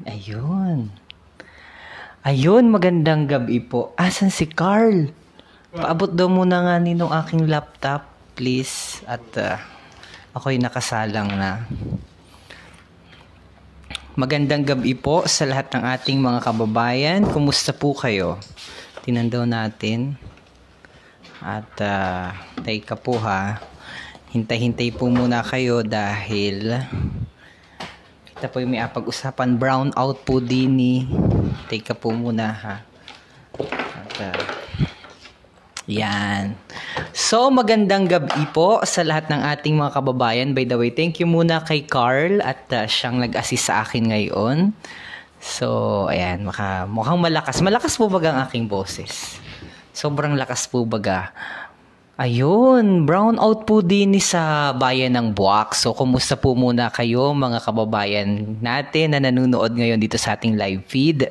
Ayun. Ayun, magandang gabi po. Asan si Carl? Paabot daw muna nga ninong aking laptop, please. At ako'y nakasalang na. Magandang gabi po sa lahat ng ating mga kababayan. Kumusta po kayo? Tinandaw natin. At teka po ha. Hintay-hintay po muna kayo dahil kita po yung may pag-usapan brown out po din ni. Teka po muna ha. At yan. So magandang gabi po sa lahat ng ating mga kababayan. By the way, thank you muna kay Carl at siyang nag-assist sa akin ngayon. So ayan, mukhang malakas. Malakas po baga ang aking boses? Sobrang lakas po baga. Ayun, brown out po din sa bayan ng Buwak. So, kumusta po muna kayo mga kababayan natin na nanonood ngayon dito sa ating live feed?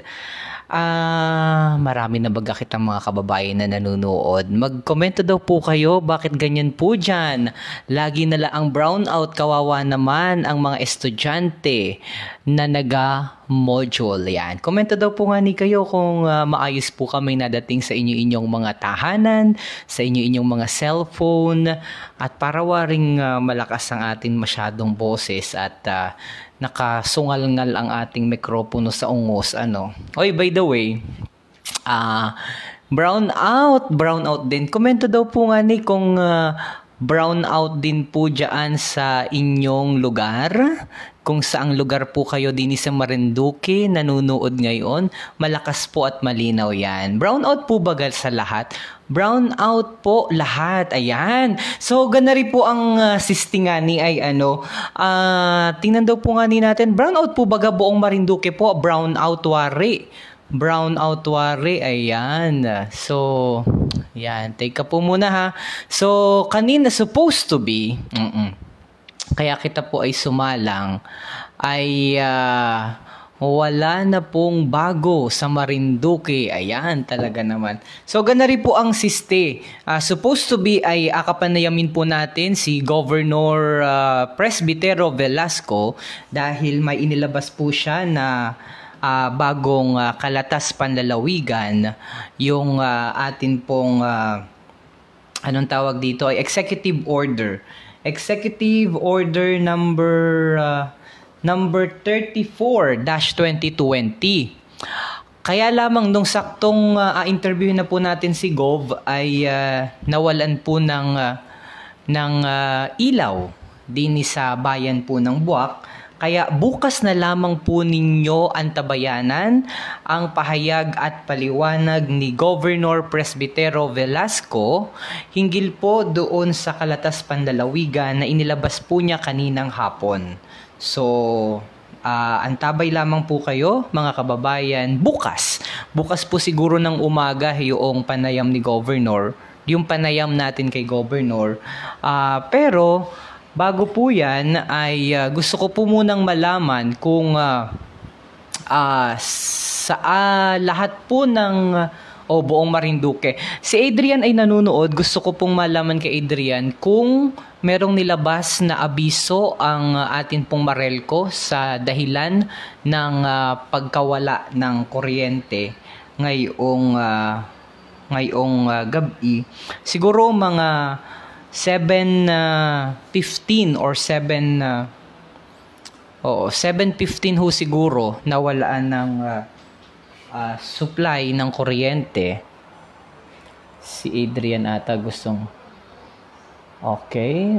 Marami na baga kitang mga kababayan na nanonood. Mag-komento daw po kayo, bakit ganyan po dyan? Lagi na lang ang brown out, kawawa naman ang mga estudyante na naga-module. Yan. Komento daw po nga ni kayo kung maayos po kami nadating sa inyo-inyong mga tahanan, sa inyo-inyong mga cellphone, at para waring malakas ang atin masyadong boses at nakasungal-ngal ang ating mikropono sa ungos. Oy, by the way, brown out din. Komento daw po nga ni kung brown out din po dyan sa inyong lugar. Kung saang lugar po kayo din sa Marinduque nanonood ngayon, malakas po at malinaw yan. Brown out po bagal sa lahat? Brown out po lahat. Ayan. So, gana rin po ang sistingani ay tingnan daw po nga ni natin. Brown out po baga buong Marinduque po. Brown out wari. Brown out wari. Ayan. So, yan. Take ka po muna ha. So, kanina supposed to be, kaya kita po ay sumalang, ay wala na pong bago sa Marinduque. Ayan, talaga naman. So, gana rin po ang siste. Supposed to be ay akapanayamin po natin si Governor Presbitero Velasco dahil may inilabas po siya na bagong kalatas panlalawigan, yung atin pong anong tawag dito ay Executive Order number 34-2020. Kaya lamang nung saktong interview na po natin si Gov ay nawalan po ng ilaw din sa bayan po ng Buwak. Kaya bukas na lamang po ninyo antabayanan ang pahayag at paliwanag ni Governor Presbitero Velasco hinggil po doon sa kalatas panlalawigan na inilabas po niya kaninang hapon. So, antabay lamang po kayo mga kababayan bukas. Bukas po siguro ng umaga yung panayam ni Governor, yung panayam natin kay Governor. Pero bago po yan ay gusto ko po munang malaman kung sa lahat po ng buong Marinduque. Si Adrian ay nanonood. Gusto ko pong malaman kay Adrian kung merong nilabas na abiso ang atin pong Marelco sa dahilan ng pagkawala ng kuryente ngayong gabi. Siguro mga 7:15 or 7:15 ho siguro nawalaan ng supply ng kuryente. Si Adrian ata gustong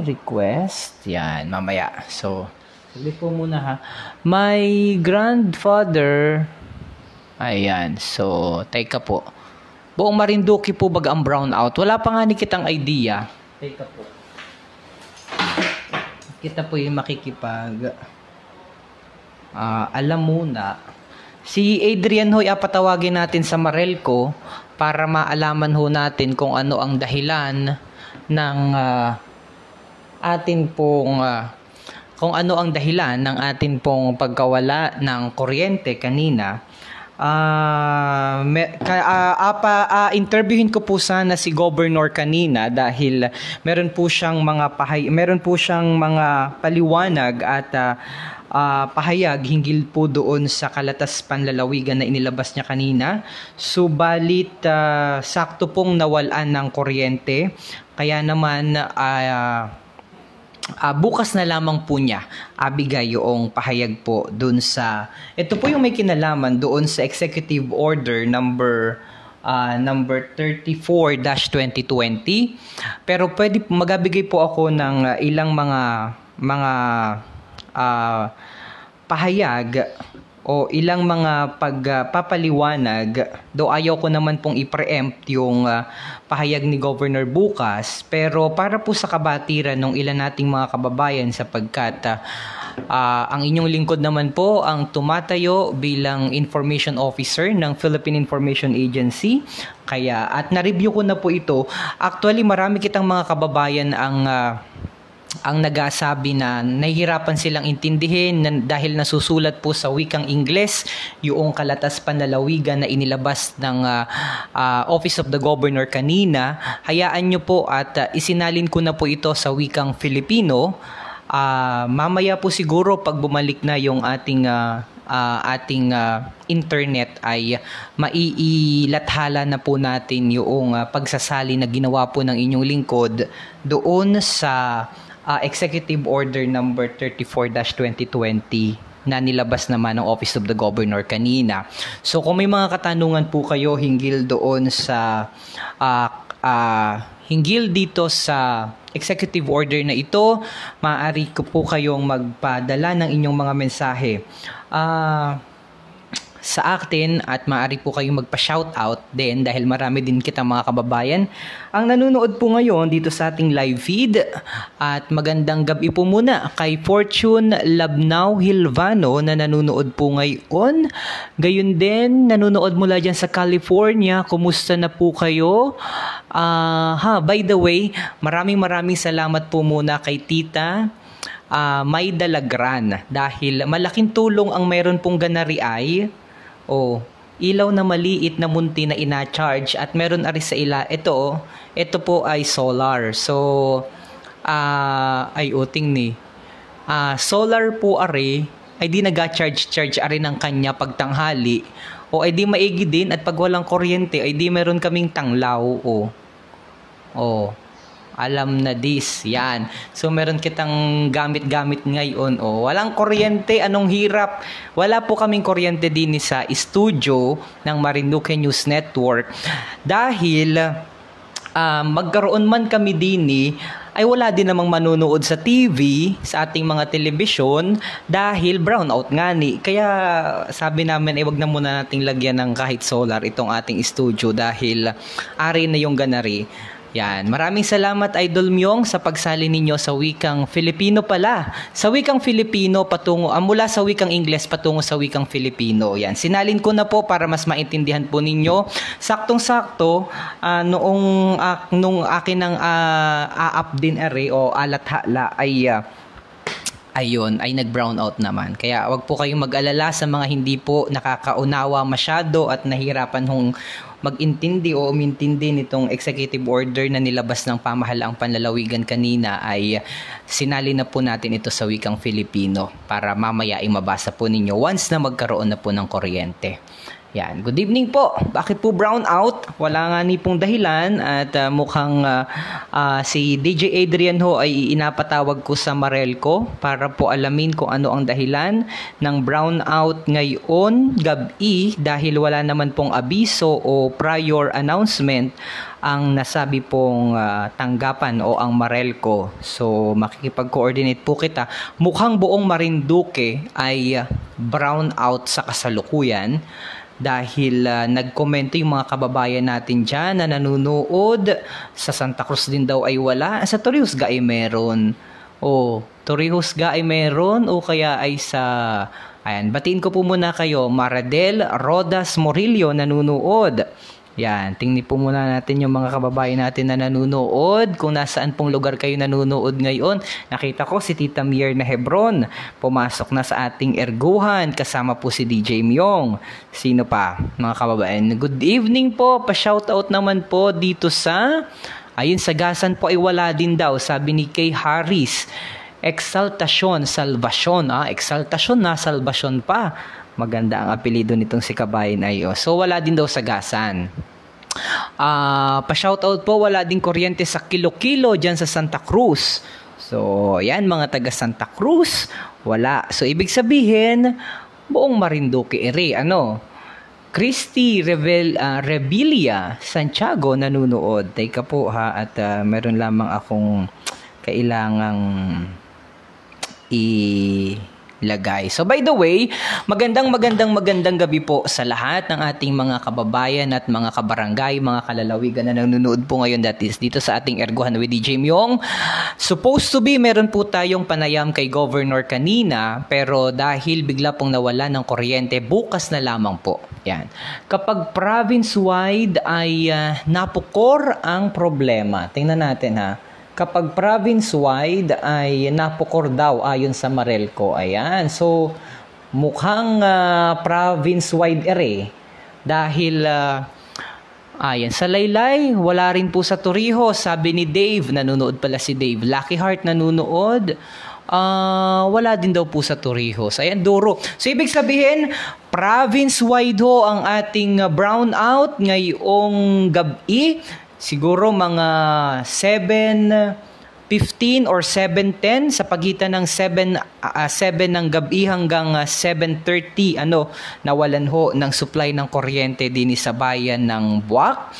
request. Yan, mamaya. So, sabi po muna ha. My grandfather. Ayan. So, teka po. Buong Marinduque po baga ang brown out. Wala pa nga ni kitang idea. Teka po. Kita po yung makikipag alam muna. Si Adrian ho patawagin natin sa Marelco para maalaman ho natin kung ano ang dahilan ng atin pong pagkawala ng kuryente kanina. Interviewin ko po sana si Governor kanina dahil meron po siyang mga paliwanag at pahayag hinggil po doon sa Kalatas Panlalawigan na inilabas niya kanina. Subalit sakto pong nawalan ng kuryente, kaya naman bukas na lamang po niya abigay yung pahayag po doon sa, ito po yung may kinalaman doon sa Executive Order number 34-2020. Pero pwede magabigay po ako ng ilang mga pahayag o ilang mga pagpapaliwanag, though ayaw ko naman pong i-preempt yung pahayag ni Governor bukas, pero para po sa kabatiran ng ilan nating mga kababayan, sapagkat ang inyong lingkod naman po ang tumatayo bilang information officer ng Philippine Information Agency. Kaya at na-review ko na po ito. Actually, marami kitang mga kababayan ang nagasabi na nahihirapan silang intindihin dahil nasusulat po sa wikang Ingles yung Kalatas Panlalawigan na inilabas ng Office of the Governor kanina. Hayaan nyo po at isinalin ko na po ito sa wikang Filipino. Mamaya po siguro pag bumalik na yung ating internet ay maiilathala na po natin yung pagsasali na ginawa po ng inyong lingkod doon sa Executive Order number 34-2020 na nilabas naman ng Office of the Governor kanina. So kung may mga katanungan po kayo hinggil doon sa hinggil dito sa Executive Order na ito, maaari ko po kayong magpadala ng inyong mga mensahe sa atin at maaari po kayong magpa-shoutout din dahil marami din kita mga kababayan ang nanonood po ngayon dito sa ating live feed. At magandang gabi po muna kay Fortune Labnao Hilvano na nanonood po ngayon. Gayun din, nanonood mula dyan sa California. Kumusta na po kayo? By the way, maraming salamat po muna kay Tita May Dalagran dahil malaking tulong ang mayroon pong ganari ay ilaw na maliit na munti na ina-charge at meron ari sa ito po ay solar. So solar po ari ay di naga-charge ari ng kanya pagtanghali o ay di maigi din at pag walang kuryente ay di meron kaming tanglaw alam na this. Yan. So, meron kitang gamit-gamit ngayon. Walang kuryente. Anong hirap? Wala po kaming kuryente din sa studio ng Marinduque News Network. Dahil magkaroon man kami din ay wala din namang manunood sa TV, sa ating mga telebisyon dahil brownout nga ni. Kaya sabi namin wag na muna nating lagyan ng kahit solar itong ating studio dahil ari na yung ganari. Yan. Maraming salamat Idol Myong sa pagsali ninyo sa wikang Filipino pala. Sa wikang Filipino patungo mula sa wikang Ingles patungo sa wikang Filipino. Yan. Sinalin ko na po para mas maintindihan po ninyo. Saktong-sakto nung akin ng a-up din o alathala ay ay nag-brown out naman. Kaya wag po kayong mag-alala sa mga hindi po nakakaunawa masyado at nahirapan hong mag-intindi o umintindi nitong executive order na nilabas ng pamahalaang panlalawigan kanina ay sinali na po natin ito sa wikang Filipino para mamaya ay mabasa po ninyo once na magkaroon na po ng kuryente. Yan. Good evening po. Bakit po brown out? Wala nga ni pong dahilan at mukhang si DJ Adrian ho ay inapatawag ko sa Marelco para po alamin kung ano ang dahilan ng brown out ngayon gabi dahil wala naman pong abiso o prior announcement ang nasabi pong tanggapan o ang Marelco. So makikipag-coordinate po kita. Mukhang buong Marinduque ay brown out sa kasalukuyan dahil nagkomento yung mga kababayan natin dyan na nanunood. Sa Santa Cruz din daw ay wala. Sa Torrijos-ga ay meron. Torrijos-ga ay meron o kaya ay sa... Ayan, batiin ko po muna kayo. Maradel Rodas Morillo nanunood. Yan, tingnan po muna natin yung mga kababayan natin na nanunood. Kung nasaan pong lugar kayo nanunood ngayon. Nakita ko si Tita Mier na Hebron. Pumasok na sa ating erguhan. Kasama po si DJ Myong. Sino pa? Mga kababayan. Good evening po. Pa-shoutout naman po dito sa... Ayun, Sagasan po ay wala din daw. Sabi ni Kay Harris. Exaltasyon, salvasyon. Exaltasyon na, salvasyon pa. Maganda ang apelido nitong si Kabayan Ayo. So wala din daw sagasan. Pa-shoutout po, wala din kuryente sa Kilo-Kilo dyan sa Santa Cruz. So yan mga taga Santa Cruz, wala. So ibig sabihin, buong Marinduque area, Christy Revelia Santiago nanonood. Teka po at meron lamang akong kailangang ilagay. So by the way, magandang gabi po sa lahat ng ating mga kababayan at mga kabarangay, mga kalalawigan na nanonood po ngayon dito sa ating Erguhan with DJ Myong. Supposed to be meron po tayong panayam kay Governor kanina, pero dahil bigla pong nawala ng kuryente, bukas na lamang po. Yan. Kapag province-wide ay napukor ang problema. Tingnan natin kapag province-wide ay napukor daw ayon sa Marelco. Ayan. So, mukhang province-wide dahil ayan, sa Laylay, wala rin po sa Torrijos. Sabi ni Dave, nanonood pala si Dave. Lucky Heart nanonood. Wala din daw po sa Torrijos. Ayan, Duro. So, ibig sabihin, province-wide ang ating brownout ngayong gabi. Siguro mga 7:15 or 7:10 sa pagitan ng 7 ng gabi hanggang 7:30 nawalan ng supply ng kuryente din sa bayan ng Buwak.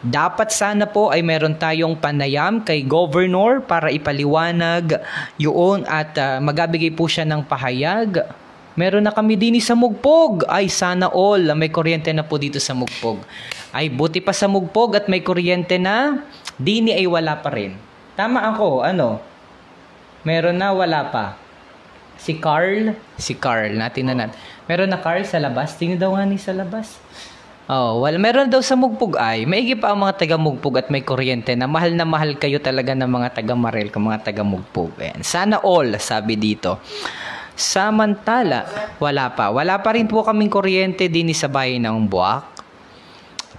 Dapat sana po ay meron tayong panayam kay Governor para ipaliwanag yun at magabigay po siya ng pahayag. Meron na kami din sa Mugpog. Ay, sana all. May kuryente na po dito sa Mugpog. Ay, buti pa sa Mugpog at may kuryente na. Dini ay wala pa rin. Tama ako, Meron na, wala pa. Si Carl, natin na natin. Meron na Carl sa labas. Tingnan daw nga ni sa labas. Meron daw sa Mugpog ay. Maigi pa ang mga taga Mugpog at may kuryente na mahal kayo talaga ng mga taga Marel, mga taga Mugpog. Ayan. Sana all, sabi dito. Samantala, wala pa rin po kaming kuryente din sa bayan ng Buwak.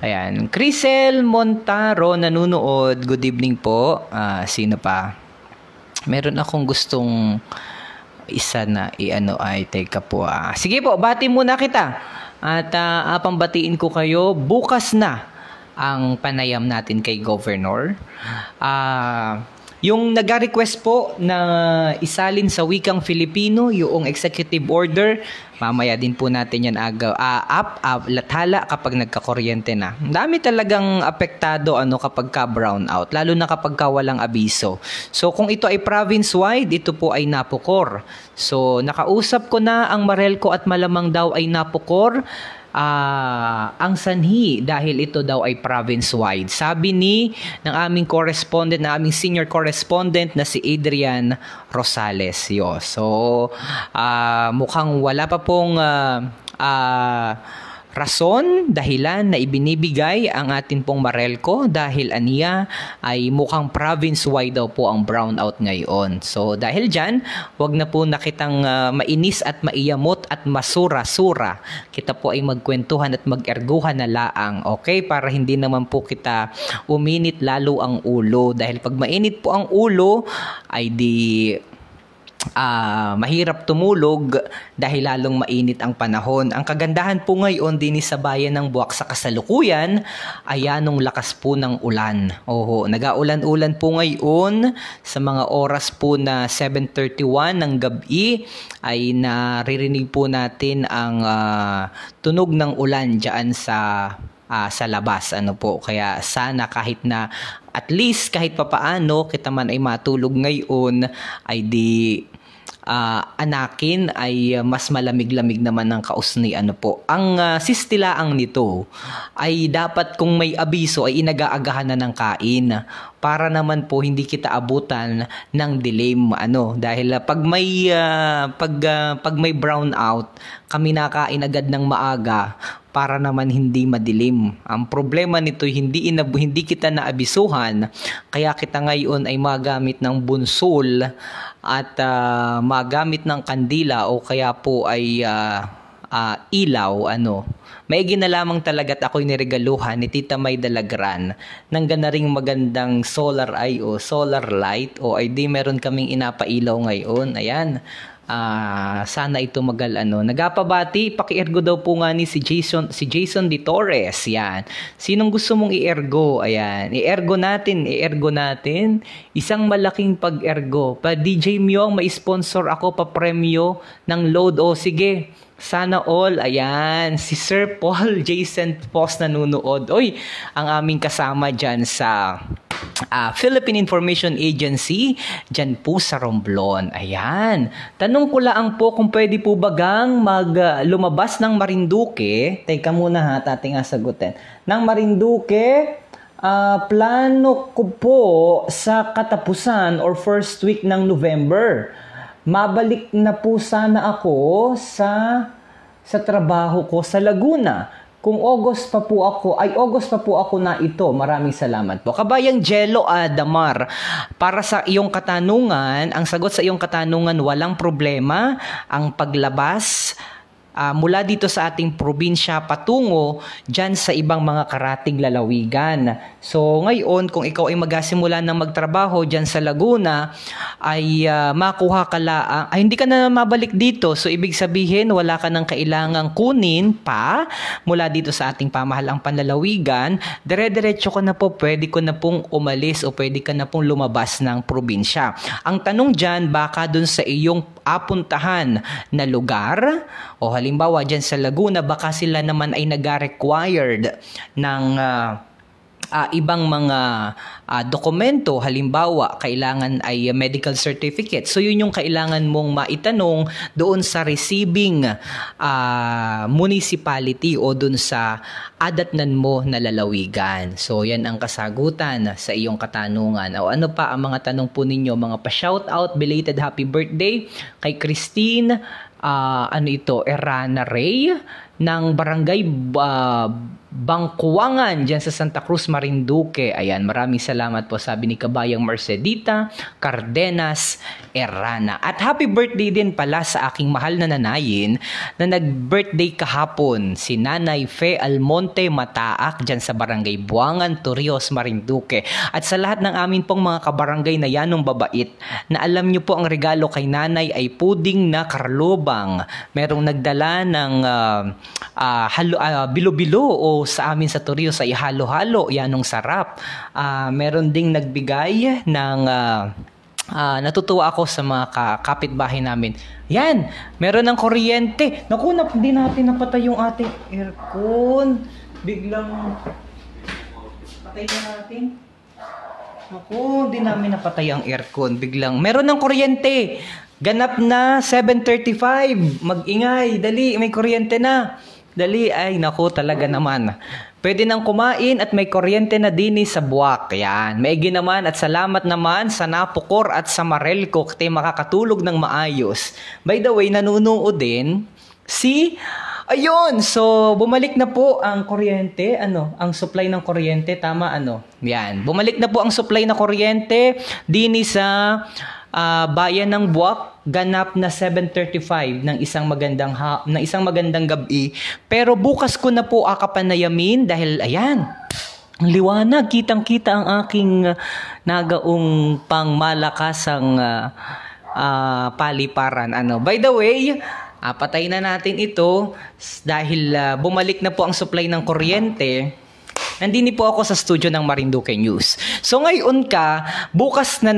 Ayan, Crisel Montaro nanonood. Good evening po. Sino pa? Meron akong gustong isa na ay teka po. Sige po, bati muna kita. At pambatiin ko kayo, bukas na ang panayam natin kay Governor. Yung nag-request po na isalin sa wikang Filipino, yung executive order, mamaya din po natin yan lathala kapag nagkakuryente na. Dami talagang apektado kapag ka-brown out, lalo na kapag walang abiso. So kung ito ay province-wide, ito po ay napukor. So nakausap ko na ang Marelco at malamang daw ay napukor ang sanhi dahil ito daw ay province-wide. Sabi ng aming correspondent, na aming senior correspondent na si Adrian Rosales. So, mukhang wala pa pong rason, dahilan na ibinibigay ang atin pong Marelco dahil aniya ay mukhang province-wide daw po ang brownout ngayon. So dahil dyan, wag na po nakitang mainis at maiyamot at masura-sura. Kita po ay magkwentuhan at mag-erguhan na laang, okay? Para hindi naman po kita uminit lalo ang ulo. Dahil pag mainit po ang ulo, ay di mahirap tumulog dahil lalong mainit ang panahon. Ang kagandahan po ngayon din sa bayan ng Buwak sa kasalukuyan ay anong lakas po ng ulan. Nag-aulan-ulan po ngayon sa mga oras po na 7:31 ng gabi ay naririnig po natin ang tunog ng ulan diyan sa labas. Kaya sana kahit na at least kahit papaano kita man ay matulog ngayon ay di anakin ay mas malamig-lamig naman ng kausni. Ang sistilaang nito ay dapat kung may abiso ay inagaagahan na ng kain para naman po hindi kita abutan ng dilim dahil pag may brown out kami nakain agad ng maaga para naman hindi madilim. Ang problema nito hindi kita naabisuhan kaya kita ngayon ay magamit ng bunsol at magamit ng kandila o kaya po ay ilaw, maigi na lamang talaga at ako'y niregaluhan ni Tita May Dalagran ng ganaring magandang solar eye o solar light o ay di meron kaming inapailaw ngayon. Ayan. Sana ito nagapabati, paki-ergo daw po nga ni si Jason De Torres. Yan. Sinong gusto mong i-ergo? Ayan. I-ergo natin. Isang malaking pag-ergo. Pa DJ Myong, may sponsor ako pa premyo ng load. O sige. Sana all. Ayan. Si Sir Paul Jason Post nanunood. Oy, ang aming kasama dyan sa Philippine Information Agency dyan po sa Romblon. Ayan. Tanong ko lang po kung pwede po bagang lumabas ng Marinduque. Teka muna ha, ating sagutin. Ng Marinduque, plano ko po sa katapusan or first week ng November. Mabalik na po sana ako sa trabaho ko sa Laguna. Kung August pa po ako na ito. Maraming salamat po. Kabayang Jello Adamar, para sa iyong katanungan, ang sagot sa iyong katanungan, walang problema ang paglabas mula dito sa ating probinsya patungo dyan sa ibang mga karatig lalawigan. So ngayon, kung ikaw ay magsimula ng magtrabaho dyan sa Laguna, ay makuha ka hindi ka na mabalik dito. So ibig sabihin, wala ka nang kailangang kunin pa mula dito sa ating pamahalang panlalawigan. Dire-diretso ka na po, pwede ko na pong umalis o pwede ka na pong lumabas ng probinsya. Ang tanong dyan, baka dun sa iyong apuntahan na lugar o halimbawa dyan sa Laguna, baka sila naman ay nag-required ng ibang mga dokumento. Halimbawa, kailangan ay medical certificate. So yun yung kailangan mong maitanong doon sa receiving municipality o doon sa adatnan mo na lalawigan. So yan ang kasagutan sa iyong katanungan. O ano pa ang mga tanong po ninyo? Mga pa-shoutout, belated happy birthday kay Christine Erana Ray ng Barangay Bangkuangan dyan sa Santa Cruz, Marinduque. Ayan, maraming salamat po, sabi ni Kabayang Mercedita Cardenas Erana. At happy birthday din pala sa aking mahal na nanayin na nag-birthday kahapon, si Nanay Fe Almonte Mataak dyan sa Barangay Buangan, Torrijos, Marinduque. At sa lahat ng amin pong mga kabarangay na yanong babait, na alam nyo po ang regalo kay Nanay ay puding na karlubang. Merong nagdala ng bilo-bilo o sa amin sa Torrijos ay halo-halo, yanong sarap. Meron ding nagbigay ng natutuwa ako sa mga kapitbahay namin. Yan, meron ng kuryente. Naku, hindi natin napatay yung ating aircon. Biglang patay na natin. Naku, hindi namin napatay ang aircon. Biglang meron ng kuryente. Ganap na 7:35. Mag-ingay, dali, may kuryente na. Dali, ay naku talaga naman. Pwede nang kumain at may kuryente na din sa Buwak. Yan. Maigi naman at salamat naman sa Napocor at sa Marelco kaya makakatulog ng maayos. By the way, nanunood din ayun, so bumalik na po ang kuryente, ang supply ng kuryente, tama Yan. Bumalik na po ang supply ng kuryente din sa bayan ng Buwak. Ganap na 7:35 ng isang magandang gabi. Pero bukas ko na po akapanayamin dahil ayan, ang liwanag, kitang-kita ang aking nagaong pangmalakasang paliparan. By the way, patay na natin ito dahil bumalik na po ang supply ng kuryente. Nandini po ako sa studio ng Marinduque News. So ngayon bukas na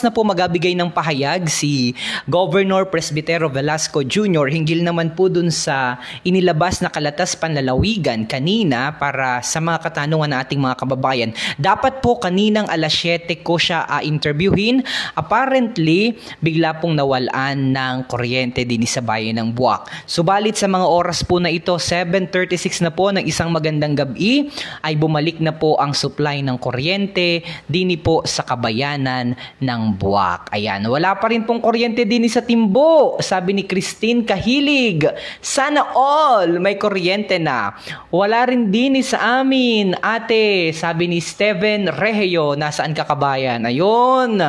po magabigay ng pahayag si Governor Presbitero Velasco Jr. hinggil naman po dun sa inilabas na kalatas panlalawigan kanina para sa mga katanungan ng ating mga kababayan. Dapat po kaninang alas 7 ko siya interviewin. Apparently, bigla pong nawalan ng kuryente din sa bayan ng Buwak. Subalit sa mga oras po na ito, 7:36 na po ng isang magandang gabi, ay bumalik na po ang supply ng kuryente dini po sa kabayanan ng Buwak. Ayan, wala pa rin pong kuryente dini sa Timbo, sabi ni Christine Kahilig. Sana all may kuryente na. Wala rin dini sa amin, ate, sabi ni Steven Regio. Nasaan ka, kabayan? Ayun,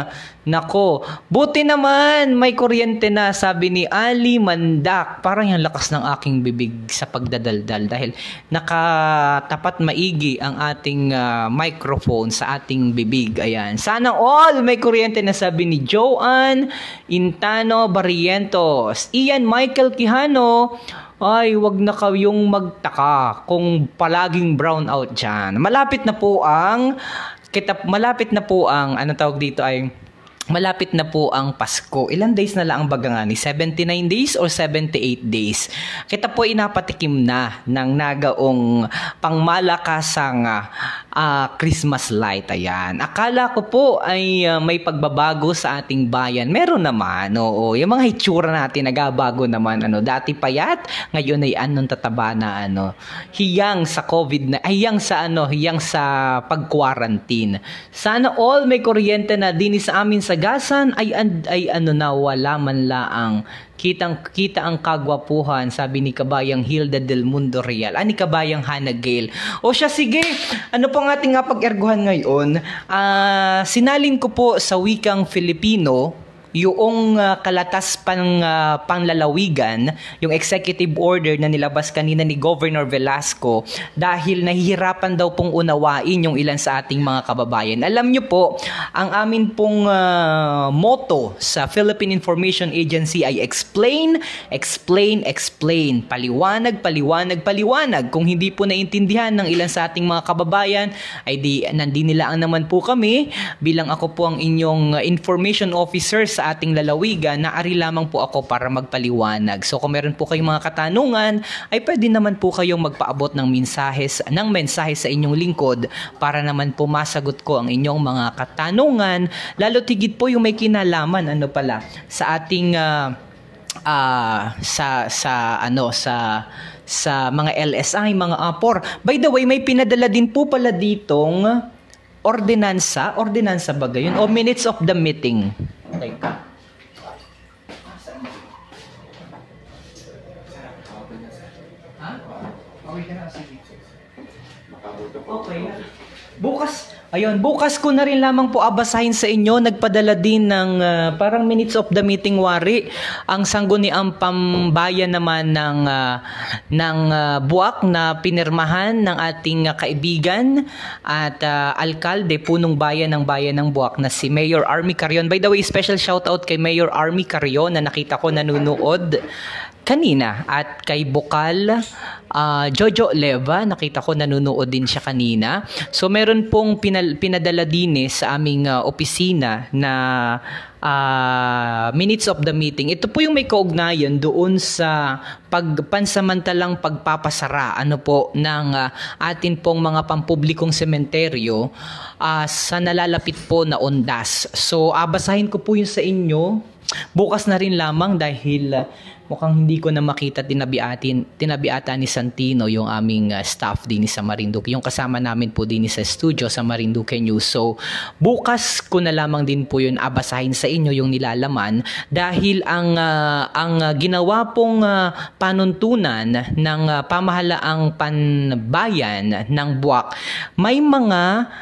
Nako, buti naman may kuryente na, sabi ni Ali Mandak. Parang yung lakas ng aking bibig sa pagdadaldal dahil nakatapat maigi ang ating microphone sa ating bibig. Ayan. Sana all may kuryente na, sabi ni Joanne Intano Barrientos. Ian Michael Quijano, ay, wag na kayong magtaka kung palaging brownout dyan. Malapit na po ang ano tawag dito ay malapit na po ang Pasko. Ilang days na lang ang baga nga ni? 79 days or 78 days? Kita po inapatikim na ng nagaong pangmalakasang Christmas light. Ayan. Akala ko po ay may pagbabago sa ating bayan. Meron naman. Oo. Yung mga hitsura natin nagabago naman. Dati payat, ngayon ay anong tataba na hiyang sa COVID na, hiyang sa pag-quarantine. Sana all may kuryente na din sa amin sa Gasan ay wala man laang kita ang kagwapuhan, sabi ni Kabayang Hilda del Mundo Real. Ni Kabayang Hannah Gale. O siya, sige, ano po ang ating pag-erguhan ngayon? Sinalin ko po sa wikang Filipino yung kalatas panglalawigan, yung executive order na nilabas kanina ni Governor Velasco dahil nahihirapan daw pong unawain yung ilan sa ating mga kababayan. Alam nyo po, ang amin pong motto sa Philippine Information Agency ay explain, explain, explain. Paliwanag, paliwanag, paliwanag. Kung hindi po naintindihan ng ilan sa ating mga kababayan, ay nandinilaan naman po kami bilang ako po ang inyong information officer sa ating lalawigan, naari lamang po ako para magpaliwanag. So kung meron po kayong mga katanungan, ay pwede naman po kayong magpaabot ng mensahe sa inyong lingkod para naman po masagot ko ang inyong mga katanungan, lalo tigit po yung may kinalaman sa ating sa mga LSI, mga APOR. By the way, may pinadala din po pala ditong ordinansa ba gayon? O minutes of the meeting. Teka. Okay. Bukas ko na rin lamang po abasahin sa inyo. Nagpadala din ng parang minutes of the meeting wari ang sangguniang pambayan naman ng buwak na pinirmahan ng ating kaibigan at alkalde, punong bayan ng buwak na si Mayor Army Carion. By the way, special shoutout kay Mayor Army Carion na nakita ko nanonood kanina, at kay Bukal Jojo Leva, nakita ko nanonood din siya kanina. So meron pong pinadala din sa aming opisina na minutes of the meeting. Ito po yung may kaugnayan doon sa pansamantalang pagpapasara ng atin pong mga pampublikong sementeryo sa nalalapit po na undas. So basahin ko po yun sa inyo bukas na rin lamang dahil mukhang hindi ko na makita tinabiata ni Santino yung aming staff din sa Marinduque. Yung kasama namin po din sa studio sa Marinduque News. So, bukas ko na lamang din po yun abasahin sa inyo yung nilalaman dahil ang ginawa pong panuntunan ng pamahalaang panbayan ng Buwak, may mga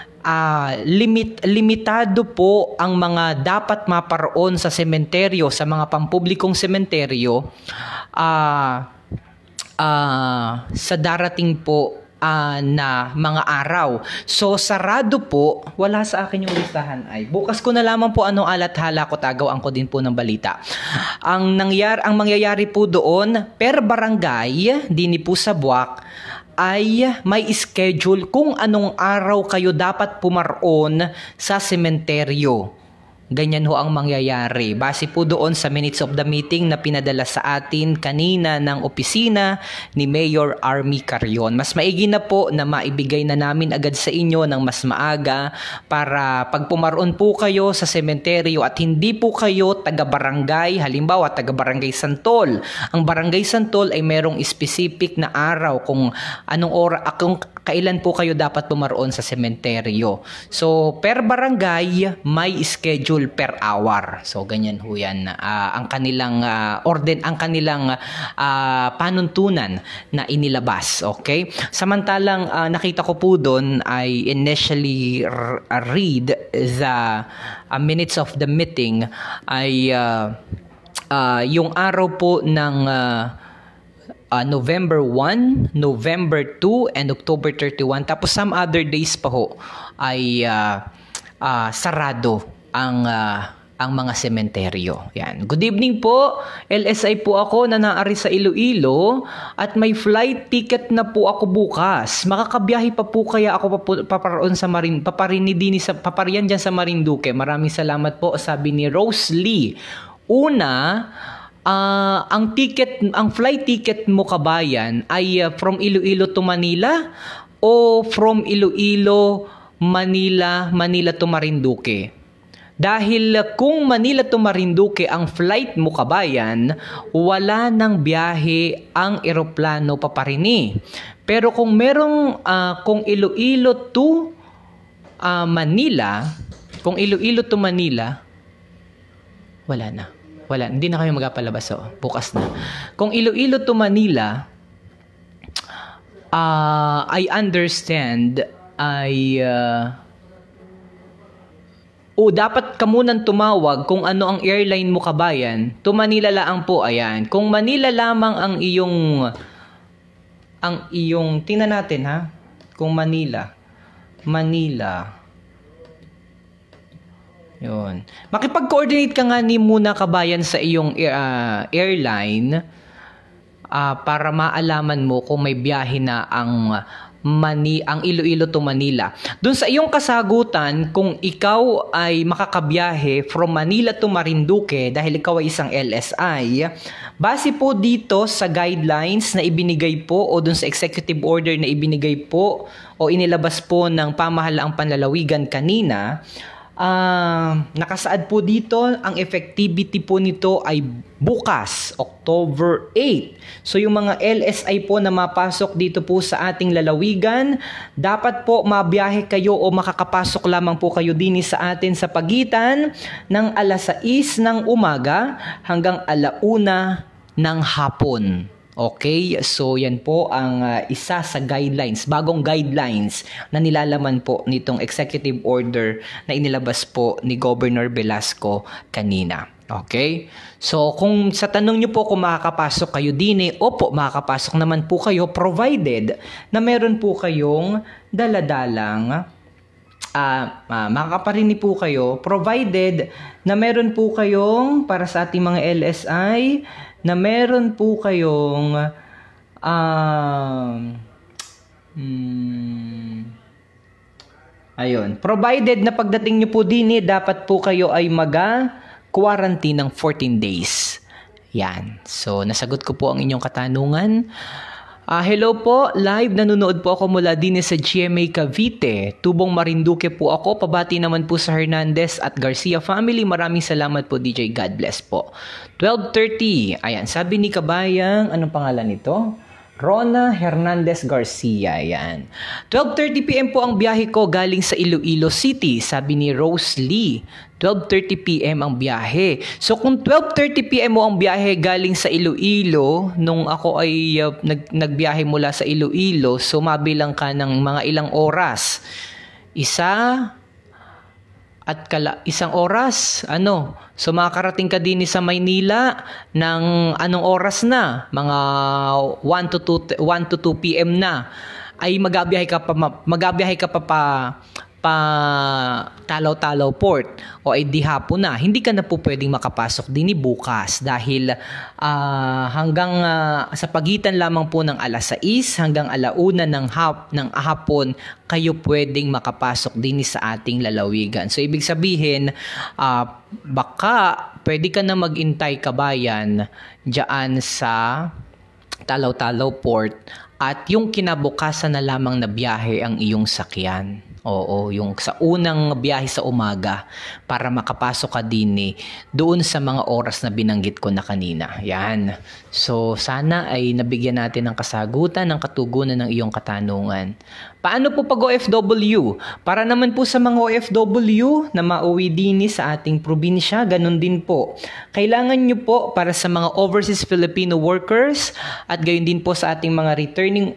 limitado po ang mga dapat maparoon sa sementeryo, sa mga pampublikong sementeryo sa darating po na mga araw. So sarado po, wala sa akin yung listahan ay. Bukas ko na lamang po anong alat-hala ko, tagawang ko din po ng balita. Ang mangyayari po doon per barangay dini po sa Buwak ay may schedule kung anong araw kayo dapat pumaroon sa sementeryo. Ganyan ho ang mangyayari. Base po doon sa minutes of the meeting na pinadala sa atin kanina ng opisina ni Mayor Army Carion. Mas maigi na po na maibigay na namin agad sa inyo ng mas maaga para pag pumaroon po kayo sa sementeryo at hindi po kayo taga-barangay, halimbawa taga-barangay Santol. Ang barangay Santol ay merong specific na araw kung anong kung kailan po kayo dapat pumaroon sa sementeryo. So, per barangay, may schedule schedule per hour. So ganyan ho yan ang kanilang panuntunan na inilabas. Okay? Samantalang nakita ko po doon ay initially read the minutes of the meeting ay yung araw po ng November 1, November 2, and October 31. Tapos some other days pa ho ay sarado ang mga sementeryo. Yan. Good evening po. LSI po ako na naari sa Iloilo at may flight ticket na po ako bukas. Makakabiyahe pa po kaya ako paparian dyan sa Marinduque. Maraming salamat po, sabi ni Rose Lee. Una, ang flight ticket mo kabayan ay from Iloilo to Manila o from Iloilo, Manila to Marinduque. Dahil kung Manila to Marinduque ang flight mo kabayan, wala nang biyahe ang eroplano paparini. Pero kung kung Iloilo to Manila, wala na. Hindi na kayo magpalabas. Bukas na. Kung Iloilo to Manila, I understand dapat ka munang tumawag kung ano ang airline mo kabayan. To Manila lang po, ayan. Kung Manila lamang ang iyong tingnan natin ha. Kung Manila. Yun. Makipag-coordinate ka nga muna kabayan sa iyong airline para maalaman mo kung may biyahe na ang Iloilo to Manila. Doon sa iyong kasagutan, kung ikaw ay makakabiyahe from Manila to Marinduque dahil ikaw ay isang LSI, base po dito sa guidelines na ibinigay po o doon sa executive order na ibinigay po o inilabas po ng pamahalaang panlalawigan kanina, nakasaad po dito, ang effectivity po nito ay bukas, October 8. So yung mga LSI po na mapasok dito po sa ating lalawigan, dapat po mabiyahe kayo o makakapasok lamang po kayo din sa atin sa pagitan ng alas 6 ng umaga hanggang 1:00 ng hapon. Okay, so yan po ang isa sa guidelines, bagong guidelines na nilalaman po nitong executive order na inilabas po ni Governor Velasco kanina. Okay? So kung sa tanong nyo po kung makakapasok kayo din, opo, makakapasok naman po kayo provided na meron po kayong daladalang makakaparini po kayo provided na meron po kayong para sa ating mga LSI na meron po kayong provided na pagdating nyo po din dapat po kayo ay quarantine ng 14 days. Yan. So nasagot ko po ang inyong katanungan. Hello po, live nanonood po ako mula din sa GMA Cavite. Tubong Marinduque po ako. Pabati naman po sa Hernandez at Garcia family. Maraming salamat po DJ. God bless po. 12:30. Ayan, sabi ni kabayang, anong pangalan nito? Rona Hernandez Garcia. Ayan. 12:30 PM po ang biyahe ko galing sa Iloilo City. Sabi ni Rose Lee. 12:30 PM ang biyahe. So kung 12:30 PM mo ang biyahe galing sa Iloilo, nung ako ay nagbiyahe mula sa Iloilo, so mabilang ka ng mga ilang oras. Isang oras, so makakarating ka din sa Maynila ng anong oras na? Mga 1 to 2 PM na. Ay magabiyahe ka pa Talaw-Talaw Port o ay di hapon na. Hindi ka na po pwedeng makapasok din bukas dahil hanggang sa pagitan lamang po ng alas 6 hanggang 1:00 ng hapon kayo pwedeng makapasok din sa ating lalawigan. So ibig sabihin baka pwede ka na mag-intay kabayan diyan sa Talaw-Talaw Port at yung kinabukasan na lamang na biyahe ang iyong sakyan. Oo, yung sa unang biyahe sa umaga para makapasok ka din doon sa mga oras na binanggit ko na kanina. Yan. So, sana ay nabigyan natin ng kasagutan, ng katugunan ng iyong katanungan. Paano po pag OFW? Para naman po sa mga OFW na mauwi din sa ating probinsya, ganun din po. Kailangan nyo po para sa mga overseas Filipino workers at gayon din po sa ating mga returning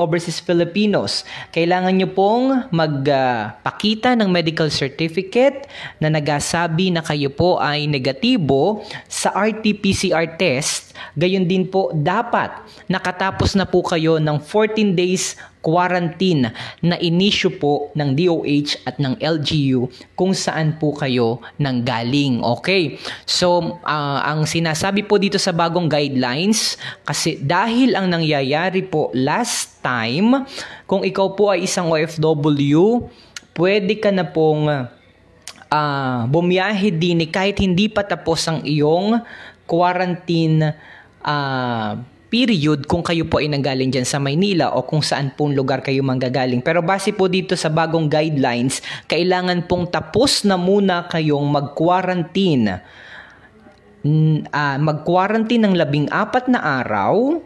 overseas Filipinos, kailangan nyo pong magpakita ng medical certificate na nagasabi na kayo po ay negatibo sa RT-PCR test. Gayon din po, dapat nakatapos na po kayo ng 14 days quarantine na inisyu po ng DOH at ng LGU kung saan po kayo nanggaling. Okay? So, ang sinasabi po dito sa bagong guidelines, kasi dahil ang nangyayari po last time, kung ikaw po ay isang OFW, pwede ka na pong bumiyahe din kahit hindi pa tapos ang iyong quarantine period kung kayo po ay nanggaling dyan sa Maynila o kung saan pong lugar kayo manggagaling. Pero base po dito sa bagong guidelines, kailangan pong tapos na muna kayong mag-quarantine. Mag-quarantine ng 14 na araw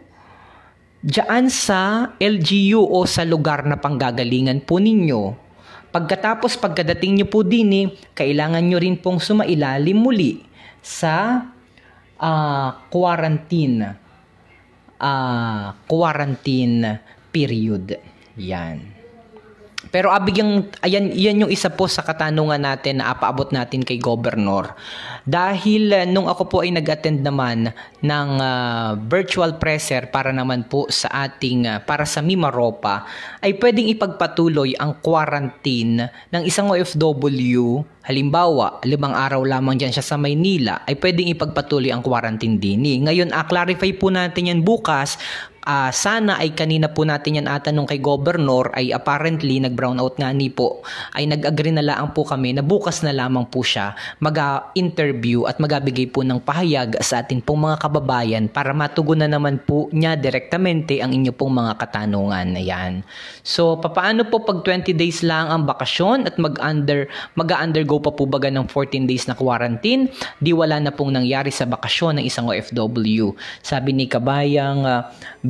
dyan sa LGU o sa lugar na panggagalingan po ninyo. Pagkadating nyo po din, kailangan nyo rin pong sumailalim muli sa quarantine period. Yan. Pero yan yung isa po sa katanungan natin na apaabot natin kay Governor. Dahil nung ako po ay nag-attend naman ng virtual presser para naman po sa ating, para sa Mimaropa, ay pwedeng ipagpatuloy ang quarantine ng isang OFW. Halimbawa, 5 araw lamang dyan siya sa Maynila, ay pwedeng ipagpatuloy ang quarantine din. Ngayon, clarify po natin yan bukas. Sana ay kanina po natin yan atanong kay Governor, ay apparently nag-brownout nga ni po, ay nag-agree na lang po kami na bukas na lamang po siya mag-interview at magabigay po ng pahayag sa atin pong mga kababayan para matugunan naman po niya direktamente ang inyo pong mga katanungan. Ayan. So, papaano po pag 20 days lang ang bakasyon at mag-undergo pa po baga ng 14 days na quarantine? Di wala na pong nangyari sa bakasyon ng isang OFW. Sabi ni Kabayang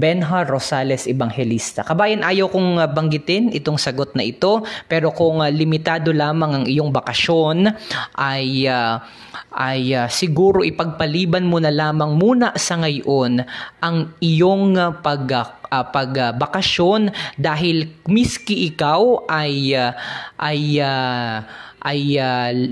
Benhar Rosales Evangelista. Kabayan, ayaw kong banggitin itong sagot na ito, pero kung limitado lamang ang iyong bakasyon ay siguro ipagpaliban mo na lamang muna sa ngayon ang iyong pagbakasyon dahil miski ikaw ay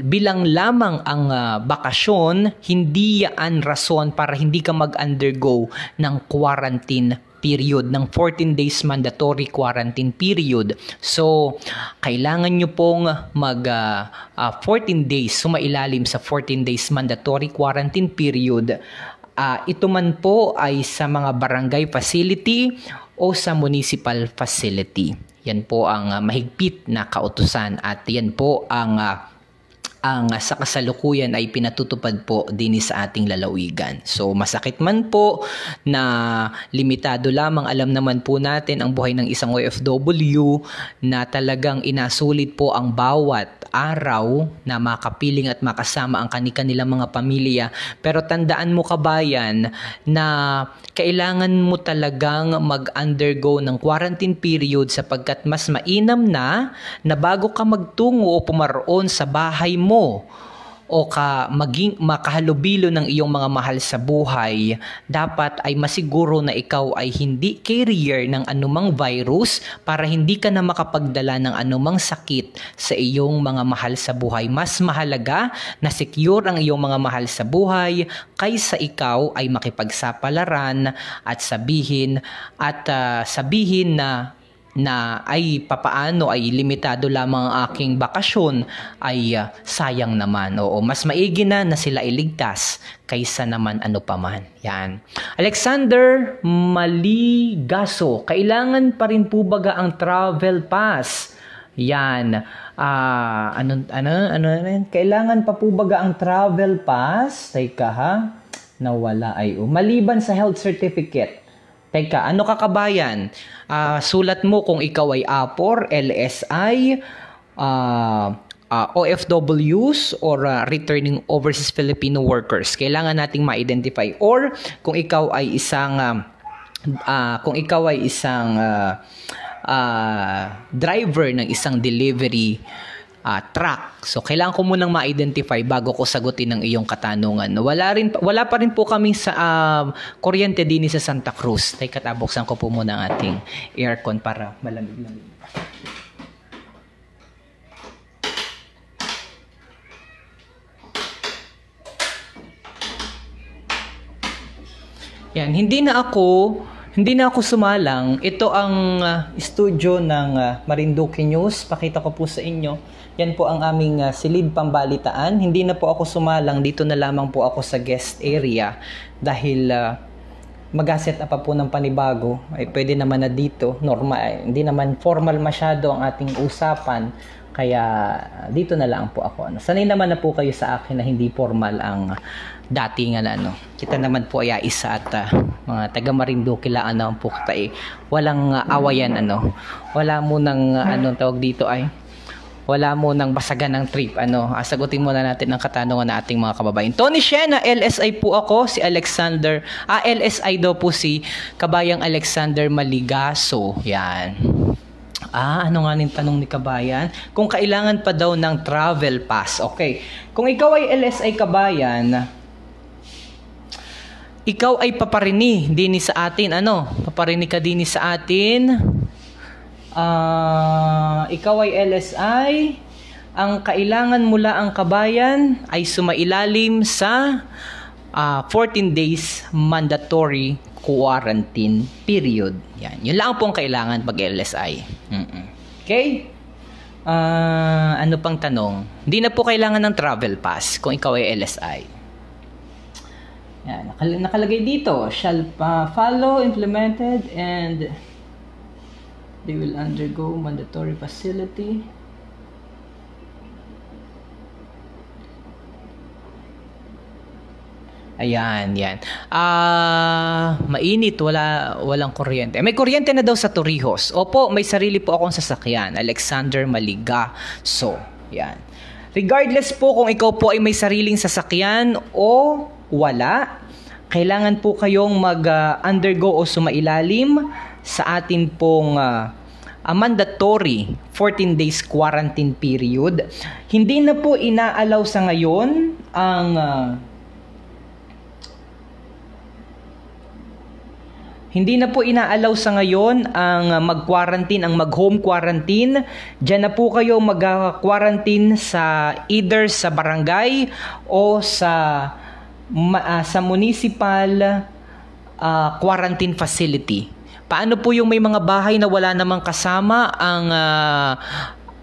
bilang lamang ang bakasyon, hindi yan rason para hindi ka mag-undergo ng quarantine period, ng 14 days mandatory quarantine period. So, kailangan nyo pong 14 days, sumailalim sa 14 days mandatory quarantine period. Ito man po ay sa mga barangay facility o sa municipal facility. Yan po ang mahigpit na kautusan at yan po ang sa kasalukuyan ay pinatutupad po din sa ating lalawigan. So masakit man po na limitado lamang, alam naman po natin ang buhay ng isang OFW na talagang inasulit po ang bawat araw na makapiling at makasama ang kanilang mga pamilya. Pero tandaan mo kabayan na kailangan mo talagang mag-undergo ng quarantine period sapagkat mas mainam na bago ka magtungo o pumaroon sa bahay mo o maging makahalubilo ng iyong mga mahal sa buhay, dapat ay masiguro na ikaw ay hindi carrier ng anumang virus para hindi ka na makapagdala ng anumang sakit sa iyong mga mahal sa buhay. Mas mahalaga na secure ang iyong mga mahal sa buhay kaysa ikaw ay makipagsapalaran at sabihin na ay papaano ay limitado lamang ang aking bakasyon ay sayang naman. Oo, mas maigi na sila iligtas kaysa naman ano paman. Yan. Alexander Maligaso, kailangan pa rin po baga ang travel pass? Yan. Kailangan pa po baga ang travel pass? Teka ha, nawala ay maliban sa health certificate. Teka, ano kakabayan? Sulat mo kung ikaw ay APOR, LSI, OFWs, or returning overseas Filipino workers. Kailangan nating ma-identify. Or kung ikaw ay isang driver ng isang delivery truck. So, kailangan ko munang ma-identify bago ko sagutin ang iyong katanungan. Wala pa rin po kami sa kuryente din sa Santa Cruz. Teka, tabuksan ko po muna ang ating aircon para malamig-lamig. Yan, hindi na ako sumalang. Ito ang studio ng Marinduque News. Pakita ko po sa inyo. Yan po ang aming silid pambalitaan. Hindi na po ako sumalang. Dito na lamang po ako sa guest area. Dahil mag-set up pa po ng panibago. Ay pwede naman na dito. Normal, hindi naman formal masyado ang ating usapan. Kaya dito na lang po ako. Sanay naman na po kayo sa akin na hindi formal ang datingan Kita naman po ay isa at mga taga Marinduque laan naman po kita walang awayan Wala mo nang tawag dito wala mo nang basagan ng trip sagutin muna natin ang katanungan ng ating mga kababayan. Tony Shena, LSI po ako, si Alexander, LSI daw po si Kabayang Alexander Maligaso. Yan. Ano nga yung tanong ni Kabayan? Kung kailangan pa daw ng travel pass. Okay. Kung ikaw ay LSI Kabayan, ikaw ay paparini din sa atin. Paparini ka din sa atin. Ikaw ay LSI. Ang kailangan mula ang Kabayan ay sumailalim sa 14 days mandatory quarantine period. Yan. Yun lang po ang kailangan pag LSI. Okay? Ano pang tanong? Hindi na po kailangan ng travel pass kung ikaw ay LSI. Yan. Nakalagay dito, shall follow, implemented, and they will undergo mandatory facility. Ayan, yan. Mainit, walang kuryente. May kuryente na daw sa Torrijos. Opo, may sarili po akong sasakyan. Alexander Maligaso. Yan. Regardless po kung ikaw po ay may sariling sasakyan o wala, kailangan po kayong mag-undergo o sumailalim sa atin pong mandatory 14 days quarantine period. Hindi na po inaalaw sa ngayon ang Hindi na po inaalaw sa ngayon ang mag-quarantine, ang mag-home quarantine. Diyan na po kayo mag-quarantine sa either sa barangay o sa municipal quarantine facility. Paano po yung may mga bahay na wala namang kasama ang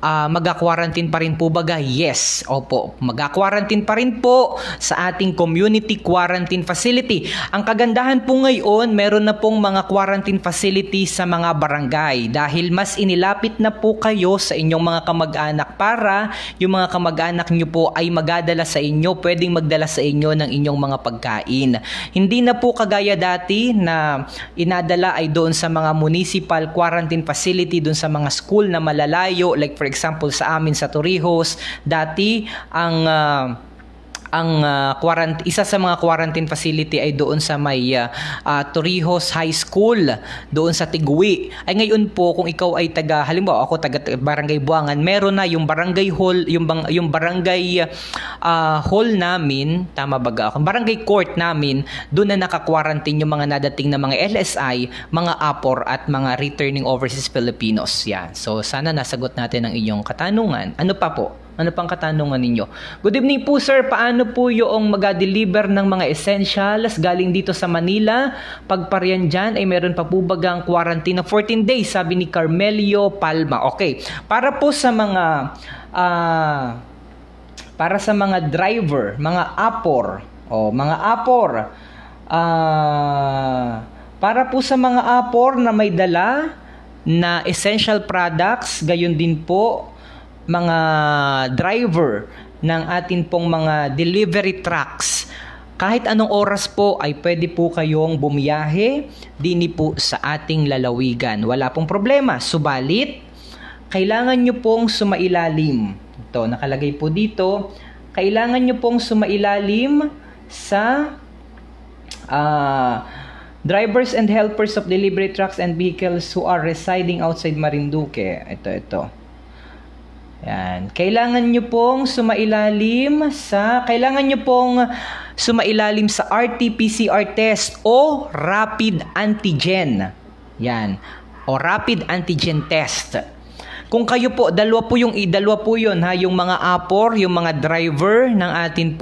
mag-quarantine pa rin po baga? Yes, opo. Mag-quarantine pa rin po sa ating community quarantine facility. Ang kagandahan po ngayon, meron na pong mga quarantine facility sa mga barangay dahil mas inilapit na po kayo sa inyong mga kamag-anak para yung mga kamag-anak nyo po ay magadala sa inyo, pwedeng magdala sa inyo ng inyong mga pagkain. Hindi na po kagaya dati na inadala ay doon sa mga municipal quarantine facility, doon sa mga school na malalayo, like for example sa amin sa Torrijos, dati isa sa mga quarantine facility ay doon sa may Torrijos High School, doon sa Tigui. Ay ngayon po kung ikaw ay halimbawa ako taga Barangay Buangan, meron na yung barangay hall, yung barangay hall namin, tama ba ako? Barangay court namin, doon na naka-quarantine yung mga nadating na mga LSI, mga APOR at mga returning overseas Filipinos. Yan. So sana nasagot natin ang inyong katanungan. Ano pa po? Ano pang katanungan ninyo? Good evening po sir, paano po yung mag-deliver ng mga essentials galing dito sa Manila? Pagparian dyan ay meron pa po bagang quarantine na 14 days, sabi ni Carmelio Palma. Okay, para po sa mga driver, mga APOR, para po sa mga APOR na may dala na essential products, gayon din po mga driver ng atin pong mga delivery trucks. Kahit anong oras po ay pwede po kayong bumiyahe dini po sa ating lalawigan. Wala pong problema. Subalit, kailangan nyo pong sumailalim. Ito, nakalagay po dito. Kailangan nyo pong sumailalim sa Drivers and helpers of delivery trucks and vehicles who are residing outside Marinduque. Ito. Yan. Kailangan nyo pong sumailalim sa RT-PCR test o rapid antigen. Yan. O rapid antigen test. Kung kayo po, dalawa po yun ha, yung mga apor, yung mga driver ng atin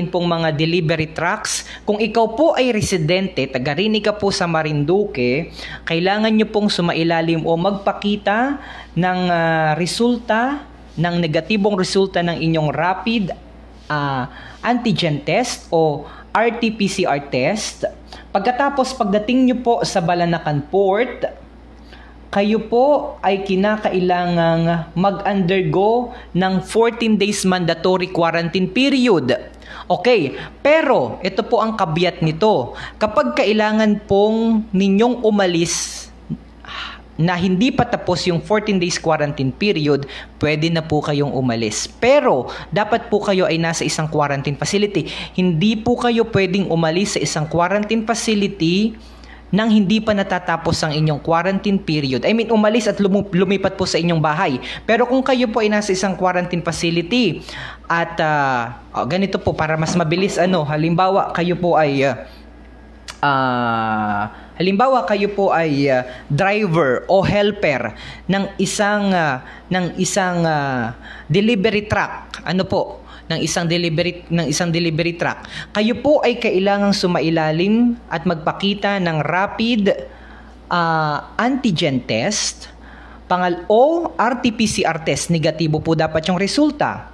pong mga delivery trucks. Kung ikaw po ay residente, taga-rinig ka po sa Marinduque, kailangan nyo pong sumailalim o magpakita ng negatibong resulta ng inyong rapid antigen test o RT-PCR test. Pagdating nyo po sa Balanacan Port, kayo po ay kinakailangang mag-undergo ng 14 days mandatory quarantine period. Okay, pero ito po ang kabiat nito. Kapag kailangan pong ninyong umalis na hindi pa tapos yung 14 days quarantine period, pwede na po kayong umalis. Pero dapat po kayo ay nasa isang quarantine facility. Hindi po kayo pwedeng umalis sa isang quarantine facility nang hindi pa natatapos ang inyong quarantine period. I mean, umalis at lumipat po sa inyong bahay. Pero kung kayo po ay nasa isang quarantine facility at ganito po para mas mabilis, halimbawa kayo po ay driver o helper ng isang delivery truck. Ng isang delivery truck. Kayo po ay kailangang sumailalim at magpakita ng rapid antigen test o RT-PCR test. Negatibo po dapat yung resulta.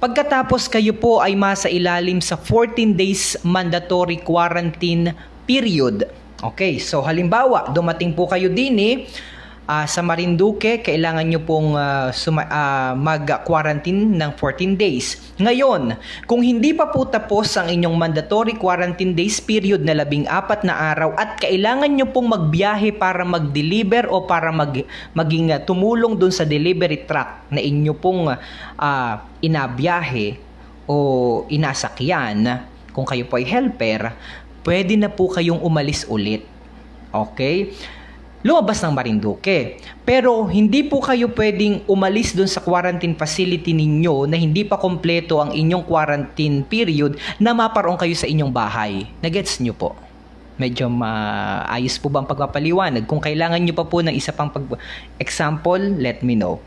Pagkatapos kayo po ay masailalim sa 14 days mandatory quarantine period. Okay, so halimbawa, dumating po kayo din sa Marinduque, kailangan nyo pong mag-quarantine ng 14 days. Ngayon, kung hindi pa po tapos ang inyong mandatory quarantine days period na 14 na araw at kailangan nyo pong magbiyahe para mag-deliver o para maging tumulong dun sa delivery truck na inyo pong inabiyahe o inasakyan, kung kayo po ay helper, pwede na po kayong umalis ulit. Okay? Lumabas ng Marinduque. Pero hindi po kayo pwedeng umalis dun sa quarantine facility ninyo na hindi pa kompleto ang inyong quarantine period na maparoon kayo sa inyong bahay. Nagets nyo po? Medyo maayos po ba ang pagpapaliwanag? Kung kailangan nyo pa po ng isa pang example, let me know.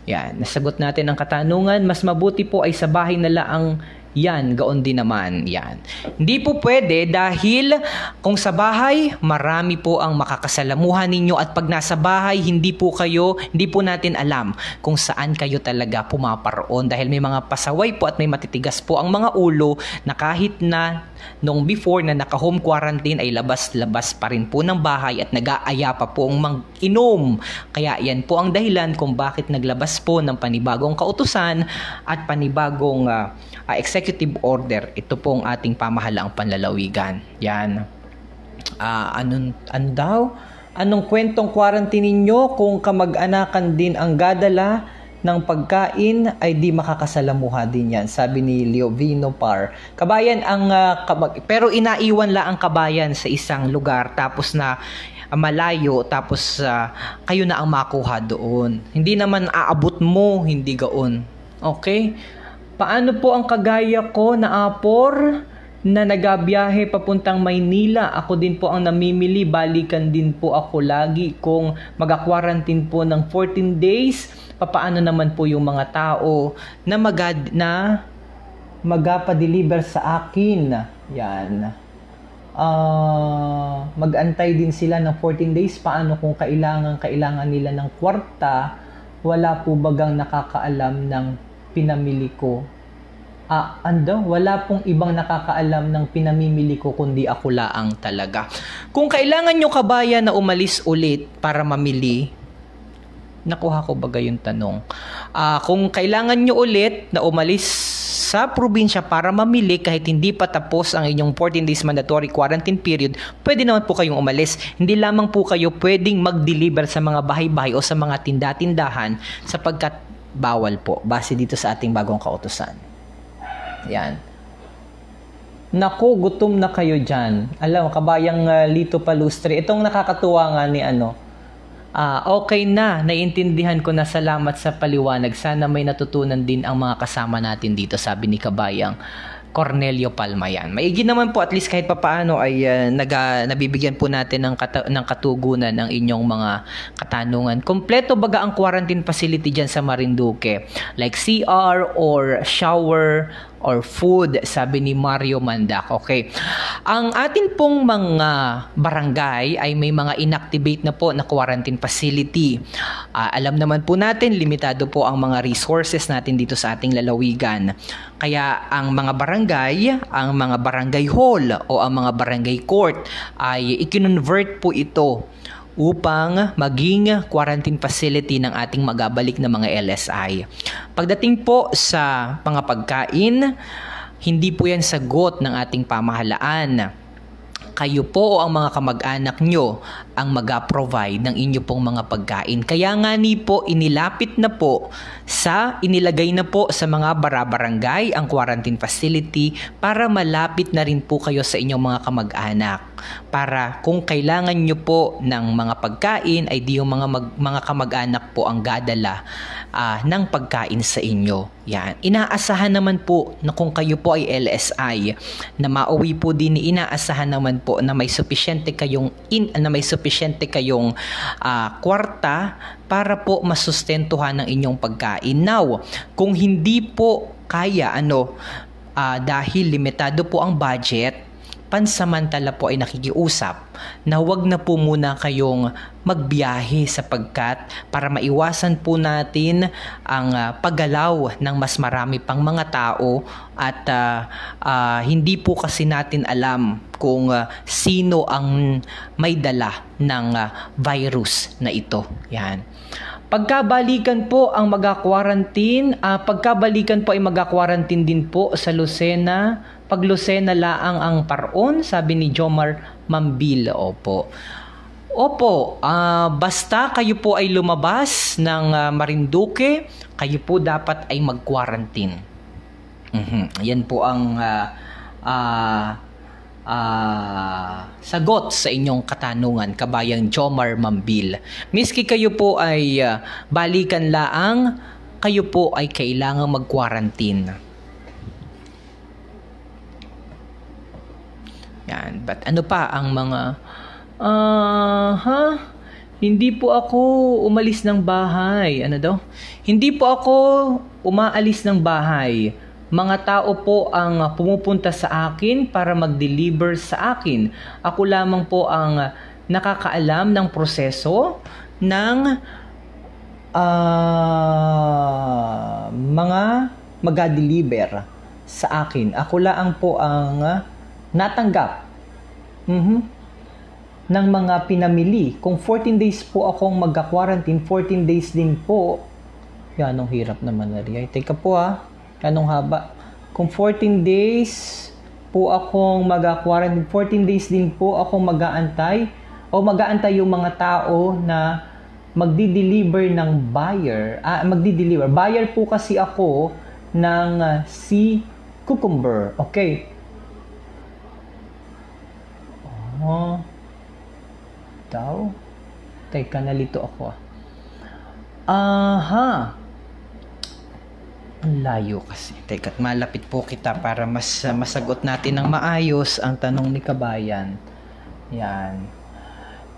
Yan, nasagot natin ang katanungan. Mas mabuti po ay sa bahay na laang. Yan, gaon din naman. Yan. Hindi po pwede dahil kung sa bahay, marami po ang makakasalamuhan ninyo at pag nasa bahay, hindi po natin alam kung saan kayo talaga pumaparoon dahil may mga pasaway po at may matitigas po ang mga ulo na kahit na noong before na naka-home quarantine ay labas-labas pa rin po ng bahay at nag-aaya pa po ang mag-inom. Kaya yan po ang dahilan kung bakit naglabas po ng panibagong kautusan at panibagong executive order. Ito po ang ating pamahalaang panlalawigan. Yan. Anong kwentong quarantine ninyo kung kamag-anakan din ang gadala ng pagkain ay di makakasalamuha din yan, sabi ni Leovino Par. Kabayan pero inaiwan lang ang kabayan sa isang lugar tapos na malayo tapos kayo na ang makuha doon. Hindi naman aabot mo, hindi gaon. Okay? Paano po ang kagaya ko na apor na nagabiyahe papuntang Maynila? Ako din po ang namimili, balikan din po ako lagi kung mag-quarantine po ng 14 days. Paano naman po yung mga tao na magpa-deliver sa akin? Yan. Mag-antay din sila ng 14 days. Paano kung kailangan nila ng kwarta? Wala po bagang nakakaalam ng pinamili ko? Wala pong ibang nakakaalam ng pinamimili ko kundi ako laang talaga. Kung kailangan nyo kabayan na umalis ulit para mamili, nakuha ko ba yung tanong? Kung kailangan nyo ulit na umalis sa probinsya para mamili kahit hindi pa tapos ang inyong 14 days mandatory quarantine period, pwede naman po kayong umalis. Hindi lamang po kayo pwedeng mag-deliver sa mga bahay-bahay o sa mga tinda-tindahan sapagkat bawal po base dito sa ating bagong kautusan. Yan. Naku, gutom na kayo dyan. Alam, kabayang Lito Palustre. Itong nakakatuwa nga ni okay na, naiintindihan ko na, salamat sa paliwanag. Sana may natutunan din ang mga kasama natin dito, sabi ni kabayang Cornelio Palma yan. Maigi naman po, at least kahit papaano ay nabibigyan po natin ng katugunan ng inyong mga katanungan. Kompleto baga ang quarantine facility dyan sa Marinduque? Like CR or shower or food, sabi ni Mario Mandak. Okay. Ang atin pong mga barangay ay may mga inactivate na po na quarantine facility. Alam naman po natin, limitado po ang mga resources natin dito sa ating lalawigan. Kaya ang mga barangay hall o ang mga barangay court ay ikinonvert po ito upang maging quarantine facility ng ating magabalik na mga LSI. Pagdating po sa mga pagkain, hindi po yan sagot ng ating pamahalaan. Kayo po o ang mga kamag-anak nyo ang mag-provide ng inyo pong mga pagkain. Kaya nga ni po, inilagay na po sa mga barangay ang quarantine facility para malapit na rin po kayo sa inyong mga kamag-anak. Para kung kailangan nyo po ng mga pagkain, ay di yung mga kamag-anak po ang dadala ng pagkain sa inyo. Yan. Inaasahan naman po na kung kayo po ay LSI na mauwi po din, inaasahan naman po na may supisyente kayong kwarta para po masustentuhan ng inyong pagkain. Now, kung hindi po kaya dahil limitado po ang budget, pansamantala po ay nakikiusap na huwag na po muna kayong magbiyahe sapagkat para maiwasan po natin ang paggalaw ng mas marami pang mga tao at hindi po kasi natin alam kung sino ang may dala ng virus na ito. Yan. Pagkabalikan po ay mag-quarantine din po sa Lucena. Pag Lucena laang ang Paraon, sabi ni Jomar Mambil. Opo, basta kayo po ay lumabas ng Marinduque, kayo po dapat ay mag-quarantine. Yan po ang sagot sa inyong katanungan, kabayang Jomar Mambil. Miski kayo po ay balikan laang, kayo po ay kailangang mag-quarantine. Yan. But ano pa ang mga hindi po ako umalis ng bahay. Ano daw? Hindi po ako umaalis ng bahay. Mga tao po ang pumupunta sa akin para mag-deliver sa akin. Ako lamang po ang nakakaalam ng proseso ng mga mag-deliver sa akin. Ako lang po ang natanggap ng mga pinamili. Kung 14 days po akong mag-quarantine, 14 days din po. Yan, anong hirap naman na rin. Teka po anong haba. Kung 14 days po akong mag-quarantine, 14 days din po akong mag-aantay o mag-aantay yung mga tao na magdi-deliver ng buyer. Buyer po kasi ako ng si cucumber. Okay. Teka, nalito ako. Ang layo kasi. Teka, malapit po kita para mas masagot natin ng maayos ang tanong ni kabayan. Yan.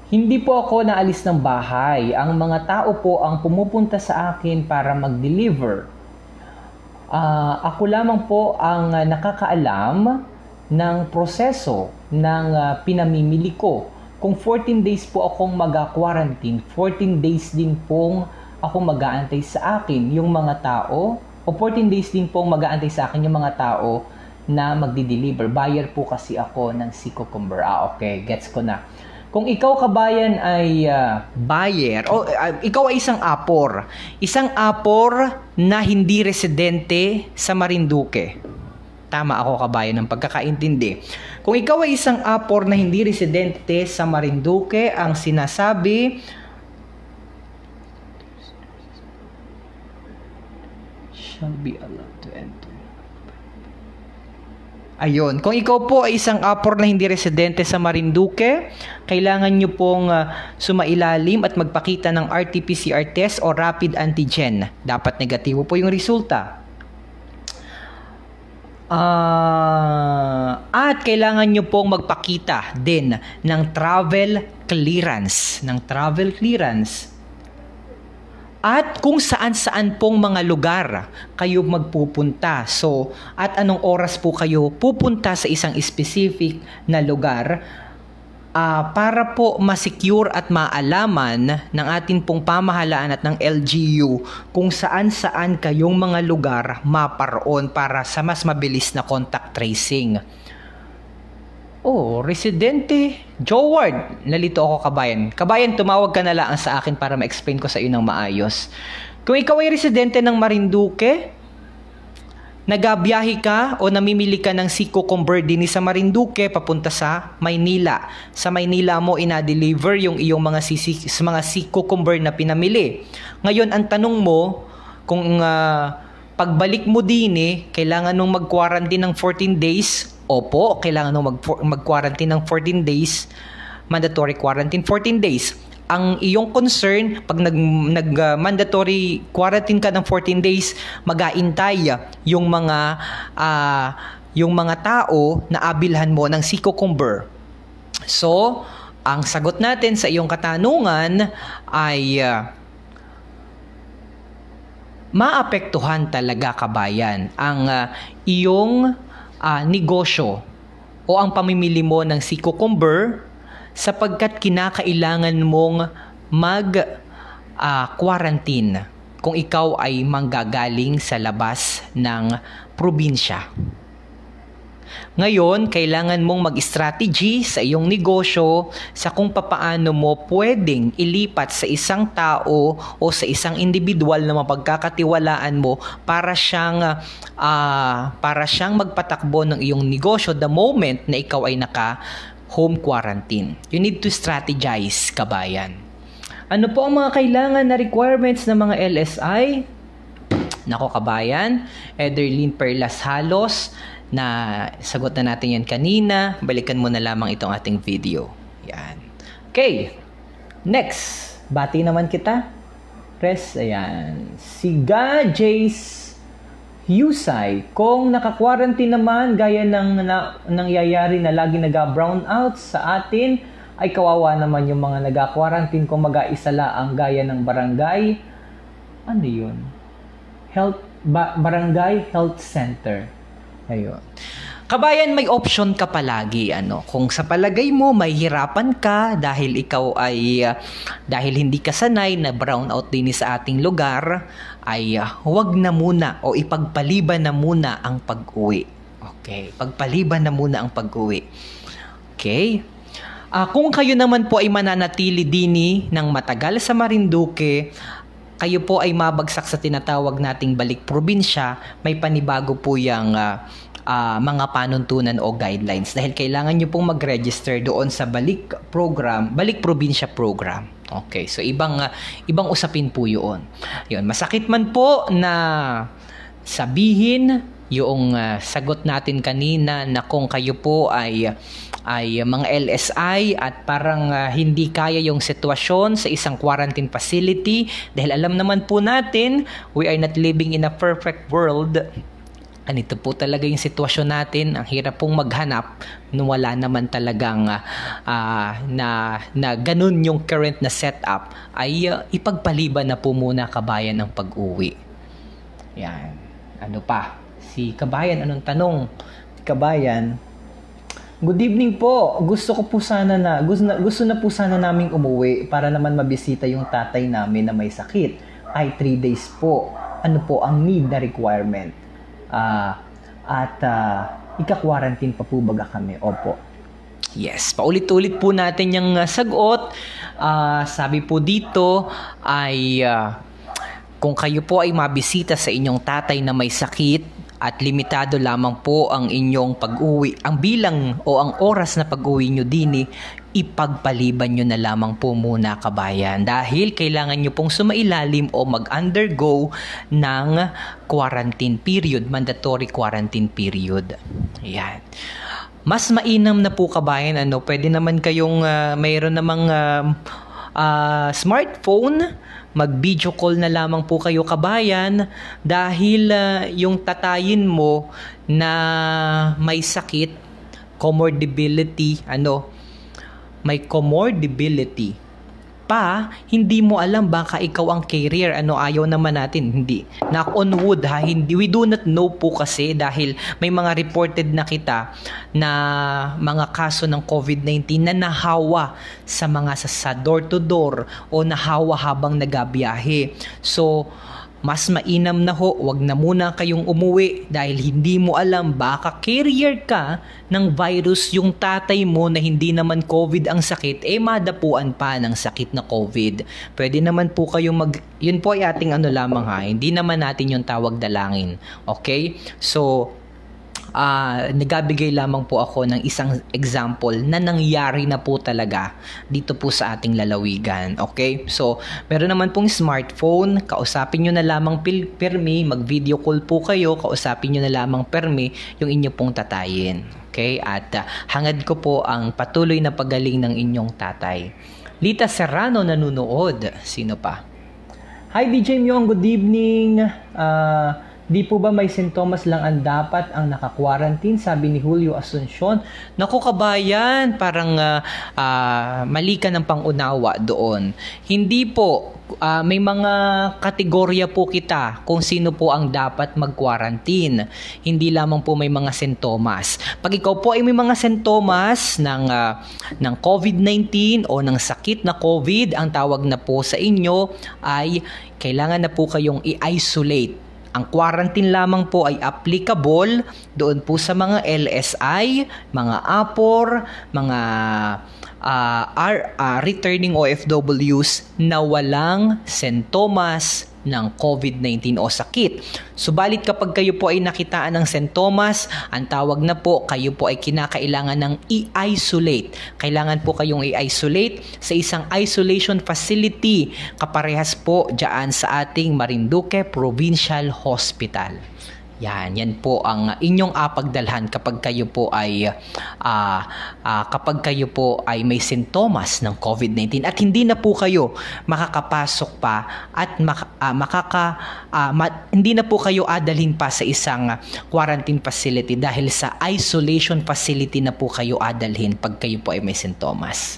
Hindi po ako naalis ng bahay. Ang mga tao po ang pumupunta sa akin para mag-deliver. Ako lamang po ang nakakaalam ng proseso ng pinamimili ko. Kung 14 days po akong mag-quarantine, 14 days din pong ako mag-aantay sa akin yung mga tao, o 14 days din pong mag-aantay sa akin yung mga tao na magdi-deliver. Buyer po kasi ako ng si cucumber. Okay, gets ko na. Kung ikaw kabayan ay buyer, o ikaw ay isang apor na hindi residente sa Marinduque. Tama ako kabayan ng pagkakaintindi. Kung ikaw ay isang apor na hindi residente sa Marinduque, ang sinasabi shall be allowed to enter. Ayun, kung ikaw po ay isang apor na hindi residente sa Marinduque, kailangan nyo pong sumailalim at magpakita ng RT-PCR test o rapid antigen. Dapat negatibo po yung resulta. At kailangan nyo pong magpakita din ng travel clearance. At kung saan-saan pong mga lugar kayo magpupunta. So, at anong oras po kayo pupunta sa isang specific na lugar para po ma-secure at maalaman ng ating pong pamahalaan at ng LGU kung saan-saan kayong mga lugar maparoon para sa mas mabilis na contact tracing. Oh, residente. Joward, nalito ako kabayan. Kabayan, tumawag ka na lang sa akin para ma-explain ko sa iyo ng maayos. Kung ikaw ay residente ng Marinduque, nagabiyahe ka o namimili ka ng Siko Convert din sa Marinduque papunta sa Maynila. Sa Maynila mo ina-deliver yung iyong mga Siko Convert na pinamili. Ngayon, ang tanong mo, kung pagbalik mo din kailangan nung mag-quarantine ng 14 days. Opo, kailangan nung mag-quarantine ng 14 days. Mandatory quarantine 14 days. Ang iyong concern, pag nag-mandatory quarantine ka ng 14 days, mag-aintay yung mga tao na abilhan mo ng Siko Convert. So, ang sagot natin sa iyong katanungan ay maapektuhan talaga, kabayan, ang iyong negosyo o ang pamimili mo ng Siko Convert sapagkat kinakailangan mong mag-quarantine kung ikaw ay manggagaling sa labas ng probinsya. Ngayon, kailangan mong mag-strategy sa iyong negosyo sa kung papaano mo pwedeng ilipat sa isang tao o sa isang individual na mapagkakatiwalaan mo para siyang magpatakbo ng iyong negosyo the moment na ikaw ay naka-home quarantine. You need to strategize, kabayan. Ano po ang mga kailangan na requirements ng mga LSI? Nako, kabayan, Ederlyn Perlas Halos, na sagot na natin yan kanina. Balikan mo na lamang itong ating video. Yan. Okay. Next. Bati naman kita. Press. Ayan. Siga Jace Husay. Kung naka-quarantine naman, gaya ng nangyayari na lagi nag-brown out sa atin, ay kawawa naman yung mga nag-quarantine kung mag-aisa laang gaya ng barangay. Ano yun? Barangay Health Center. Ayun. Kabayan, may option ka palagi. Kung sa palagay mo mahihirapan ka dahil ikaw ay dahil hindi ka sanay na brownout din sa ating lugar, ay huwag na muna o ipagpaliban na muna ang pag-uwi. Okay, pagpaliban na muna ang pag-uwi. Okay? Kung kayo naman po ay mananatili dini ng matagal sa Marinduque, kayo po ay mabagsak sa tinatawag nating balik probinsya, may panibago po yung mga panuntunan o guidelines dahil kailangan nyo pong mag-register doon sa balik probinsya program. Okay, so ibang usapin po yun. Masakit man po na sabihin yung sagot natin kanina na kung kayo po ay mga LSI at parang hindi kaya yung sitwasyon sa isang quarantine facility dahil alam naman po natin we are not living in a perfect world. Anito po talaga yung sitwasyon natin. Ang hirap pong maghanap nung wala naman talagang na ganun yung current na setup, ay ipagpaliban na po muna, kabayan, ang pag-uwi. Yan. Ano pa? Si kabayan, anong tanong? Kabayan, good evening po. Gusto na po sana naming umuwi para naman mabisita yung tatay namin na may sakit. Ay 3 days po. Ano po ang need na requirement? Ika-quarantine pa po baga kami? Opo. Yes, paulit-ulit po natin yung sagot. Sabi po dito ay kung kayo po ay mabisita sa inyong tatay na may sakit, at limitado lamang po ang inyong pag-uwi. Ang bilang o ang oras na pag-uwi nyo din ipagpaliban nyo na lamang po muna, kabayan, dahil kailangan nyo pong sumailalim o mag-undergo ng quarantine period, mandatory quarantine period. Ayan. Mas mainam na po, kabayan, pwede naman kayong mayroon namang smartphone, mag-video call na lamang po kayo, kabayan, dahil yung tatayin mo na may sakit, may comorbidity pa, hindi mo alam baka ikaw ang carrier. Ayaw naman natin, hindi. Knock on wood hindi, we do not know po kasi, dahil may mga reported na kita na mga kaso ng COVID-19 na nahawa sa door to door o nahawa habang nagabiyahe. So mas mainam na wag na muna kayong umuwi, dahil hindi mo alam baka carrier ka ng virus yung tatay mo na hindi naman COVID ang sakit, madapuan pa ng sakit na COVID. Pwede naman po kayong yun po ay ating lamang hindi naman natin yung tawag dalangin. Okay? So nagabigay lamang po ako ng isang example na nangyari na po talaga dito po sa ating lalawigan. Okay? So, meron naman pong smartphone, kausapin nyo na lamang permi, mag-video call po kayo, kausapin nyo na lamang permi yung inyo pong tatayin. Okay? At hangad ko po ang patuloy na pagaling ng inyong tatay. Lita Serrano nanonood. Sino pa? Hi DJ Myong, good evening. Di po ba may sintomas lang ang dapat ang naka-quarantine? Sabi ni Julio Asuncion. Naku, kabayan, parang mali ka ng pangunawa doon. Hindi po. May mga kategorya po kita kung sino po ang dapat mag-quarantine. Hindi lamang po may mga sintomas. Pag ikaw po ay may mga sintomas ng COVID-19 o ng sakit na COVID, ang tawag na po sa inyo ay kailangan na po kayong i-isolate. Ang quarantine lamang po ay applicable doon po sa mga LSI, mga APOR, mga returning OFWs na walang sintomas ng COVID-19 o sakit. Subalit kapag kayo po ay nakitaan ng sintomas, ang tawag na po, kayo po ay kinakailangan ng i-isolate. Kailangan po kayong i-isolate sa isang isolation facility, kaparehas po dyan sa ating Marinduque Provincial Hospital. Yan po ang inyong apagdalhan kapag kayo po ay may sintomas ng COVID-19 at hindi na po kayo makakapasok pa at hindi na po kayo adalhin pa sa isang quarantine facility, dahil sa isolation facility na po kayo adalhin pag kayo po ay may sintomas.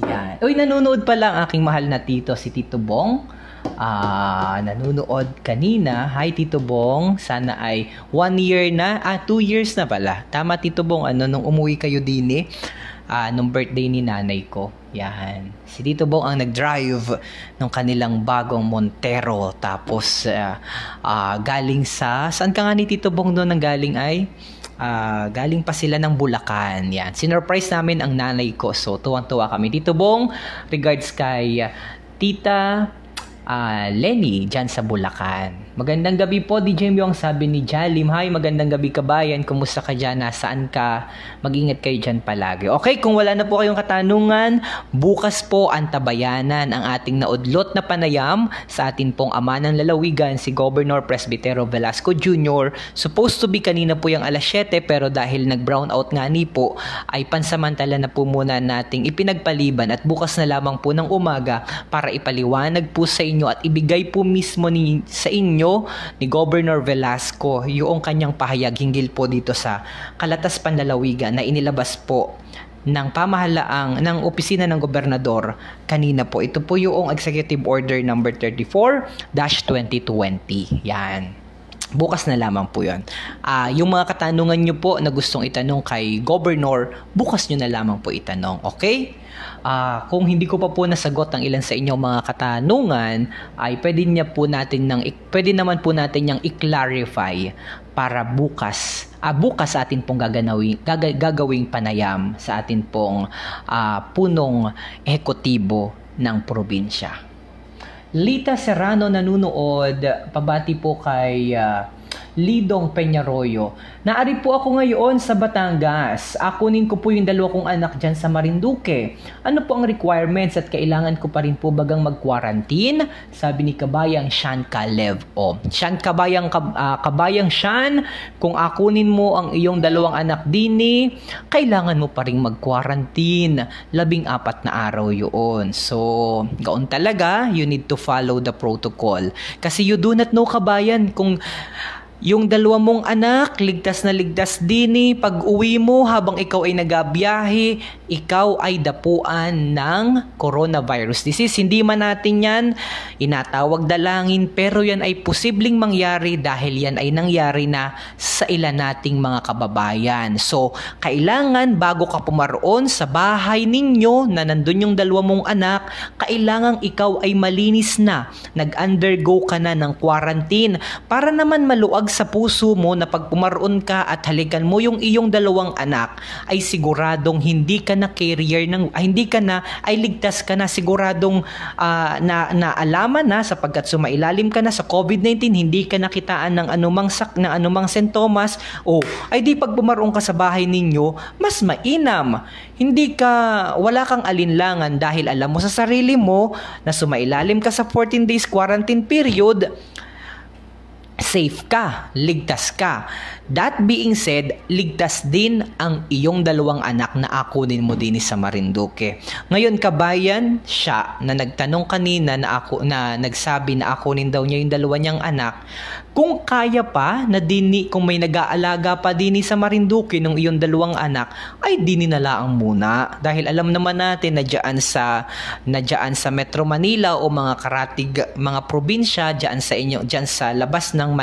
Yan. Uy, nanonood pala ang aking mahal na tito, si Tito Bong. Nanonood kanina. Hi Tito Bong, sana ay 1 year na, 2 years na pala. Tama Tito Bong, nung umuwi kayo din nung birthday ni nanay ko. Yan. Si Tito Bong ang nag-drive ng kanilang bagong Montero. Tapos galing saan ka nga ni Tito Bong doon ang galing ay? Galing pa sila ng Bulacan. Yan. Sinurprise namin ang nanay ko. So tuwang-tuwa kami. Tito Bong, regards kay Tita Lenny dyan sa Bulacan. Magandang gabi po, DJ Myong, sabi ni Jalim. Hi, magandang gabi kabayan. Kumusta ka dyan? Nasaan ka? Mag-ingat kayo dyan palagi. Okay, kung wala na po kayong katanungan, bukas po ang tabayanan ang ating naudlot na panayam sa atin pong ama ng lalawigan, si Governor Presbitero Velasco Jr. Supposed to be kanina po yung alas 7, pero dahil nag-brown out nga ni po, ay pansamantala na po muna nating ipinagpaliban at bukas na lamang po ng umaga para ipaliwanag po sa inyo at ibigay po mismo sa inyo ni Governor Velasco yung kanyang pahayag hinggil po dito sa Kalatas Panlalawigan na inilabas po ng pamahalaang ng opisina ng gobernador kanina po. Ito po yung Executive Order number 34-2020. Yan. Bukas na lamang po yun. Yung mga katanungan nyo po na gustong itanong kay Governor, bukas nyo na lamang po itanong. Okay? Kung hindi ko pa po nasagot ang ilan sa inyong mga katanungan, ay pwede naman po natin yang i-clarify para bukas atin pong gagawing panayam sa atin pong punong ehekutibo ng probinsya. Lita Serrano nanonood, pabati po kay Lidong Peñarroyo. Naari po ako ngayon sa Batangas. Akunin ko po yung dalawa kong anak dyan sa Marinduque. Ano po ang requirements at kailangan ko pa rin po bagang mag-quarantine? Sabi ni Kabayang Sean Calev. Sean Kabayang Sean, kung akunin mo ang iyong dalawang anak dini, kailangan mo pa rin mag-quarantine. 14 na araw yun. So, gaon talaga, you need to follow the protocol. Kasi you do not know, Kabayan, kung yung dalawa mong anak, ligtas na ligtas din pag uwi mo habang ikaw ay nagabiyahe, ikaw ay dapuan ng coronavirus disease. Hindi man natin yan inatawag dalangin, pero yan ay posibleng mangyari dahil yan ay nangyari na sa ilan nating mga kababayan. So, kailangan bago ka pumaroon sa bahay ninyo na nandun yung dalawa mong anak, kailangan ikaw ay malinis na, nag-undergo ka na ng quarantine para naman maluag sa puso mo na pag pumaroon ka at halikan mo yung iyong dalawang anak, ay siguradong hindi ka na carrier hindi ka na, ay ligtas ka na, siguradong naalaman na sapagkat sumailalim ka na sa COVID-19, hindi ka nakitaan ng anumang sintomas, ay di pag pumaroon ka sa bahay ninyo, mas mainam. Wala kang alinlangan dahil alam mo sa sarili mo na sumailalim ka sa 14 days quarantine period, safe ka, ligtas ka. That being said, ligtas din ang iyong dalawang anak na akunin mo din sa Marinduque. Ngayon, Kabayan, siya na nagtanong kanina na nagsabi na akunin daw niya yung dalawa niyang anak, kung kaya pa na kung may nag-aalaga pa din sa Marinduque ng iyong dalawang anak, ay dini na lang muna. Dahil alam naman natin na dyan sa Metro Manila o mga karatig, mga probinsya, dyan sa labas ng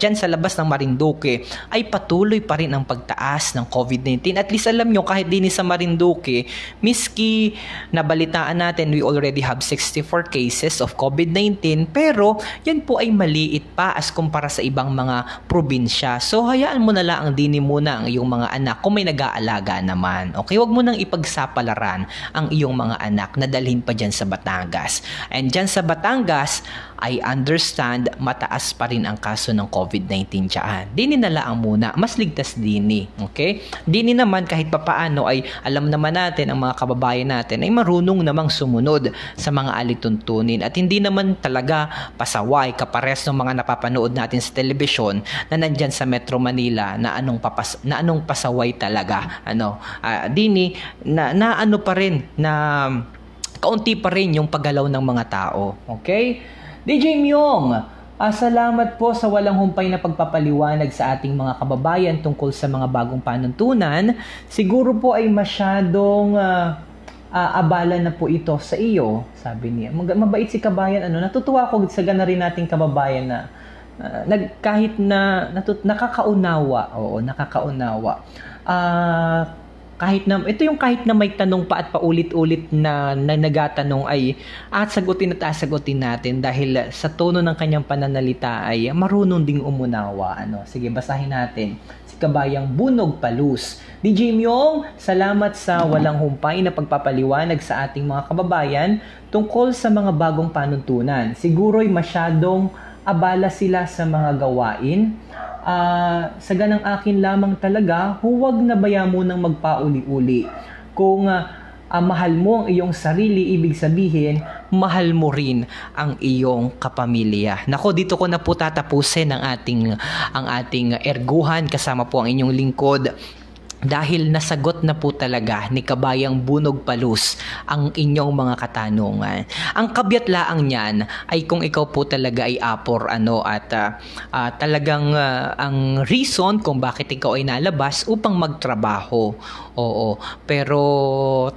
dyan sa labas ng Marinduque ay patuloy pa rin ang pagtaas ng COVID-19. At least alam nyo, kahit din sa Marinduque, miski nabalitaan natin, we already have 64 cases of COVID-19, pero yan po ay maliit pa as kumpara sa ibang mga probinsya. So hayaan mo na lang dini muna ang iyong mga anak kung may nag-aalaga naman. Okay, wag mo nang ipagsapalaran ang iyong mga anak na dalhin pa dyan sa Batangas. And dyan sa Batangas, I understand mataas pa rin ang kaso ng COVID-19 dyan. Dini na lang muna, mas ligtas dini. Okay? Dini naman kahit papaano ay alam naman natin, ang mga kababayan natin ay marunong namang sumunod sa mga alituntunin at hindi naman talaga pasaway kapares ng mga napapanood natin sa telebisyon na nandyan sa Metro Manila na anong pasaway talaga. Dini na ano pa rin, na kaunti pa rin yung paggalaw ng mga tao. Okay? DJ Myong, salamat po sa walang humpay na pagpapaliwanag sa ating mga kababayan tungkol sa mga bagong panuntunan. Siguro po ay masyadong abala na po ito sa iyo, sabi niya. Mabait si Kabayan. Natutuwa ako sa gana rin nating kababayan na kahit na nakakaunawa. Oo, nakakaunawa. Kahit na may tanong pa at paulit-ulit na nagatanong ay sagutin natin dahil sa tono ng kanyang pananalita ay marunong ding umunawa. Sige, basahin natin. Si Kabayang Bunog Palus. DJ Myong, salamat sa walang humpay na pagpapaliwanag sa ating mga kababayan tungkol sa mga bagong panuntunan. Siguro'y masyadong abala sila sa mga gawain. Sa ganang akin lamang talaga, huwag na baya mo nang magpauli-uli. Kung mahal mo ang iyong sarili, ibig sabihin, mahal mo rin ang iyong kapamilya. Nako, dito ko na po tatapusin ang ating erguhan kasama po ang inyong lingkod. Dahil nasagot na po talaga ni Kabayang Bunog Palus ang inyong mga katanungan. Ang kabyat laang niyan ay kung ikaw po talaga ay apor talagang ang reason kung bakit ikaw ay nalabas upang magtrabaho. Oo, pero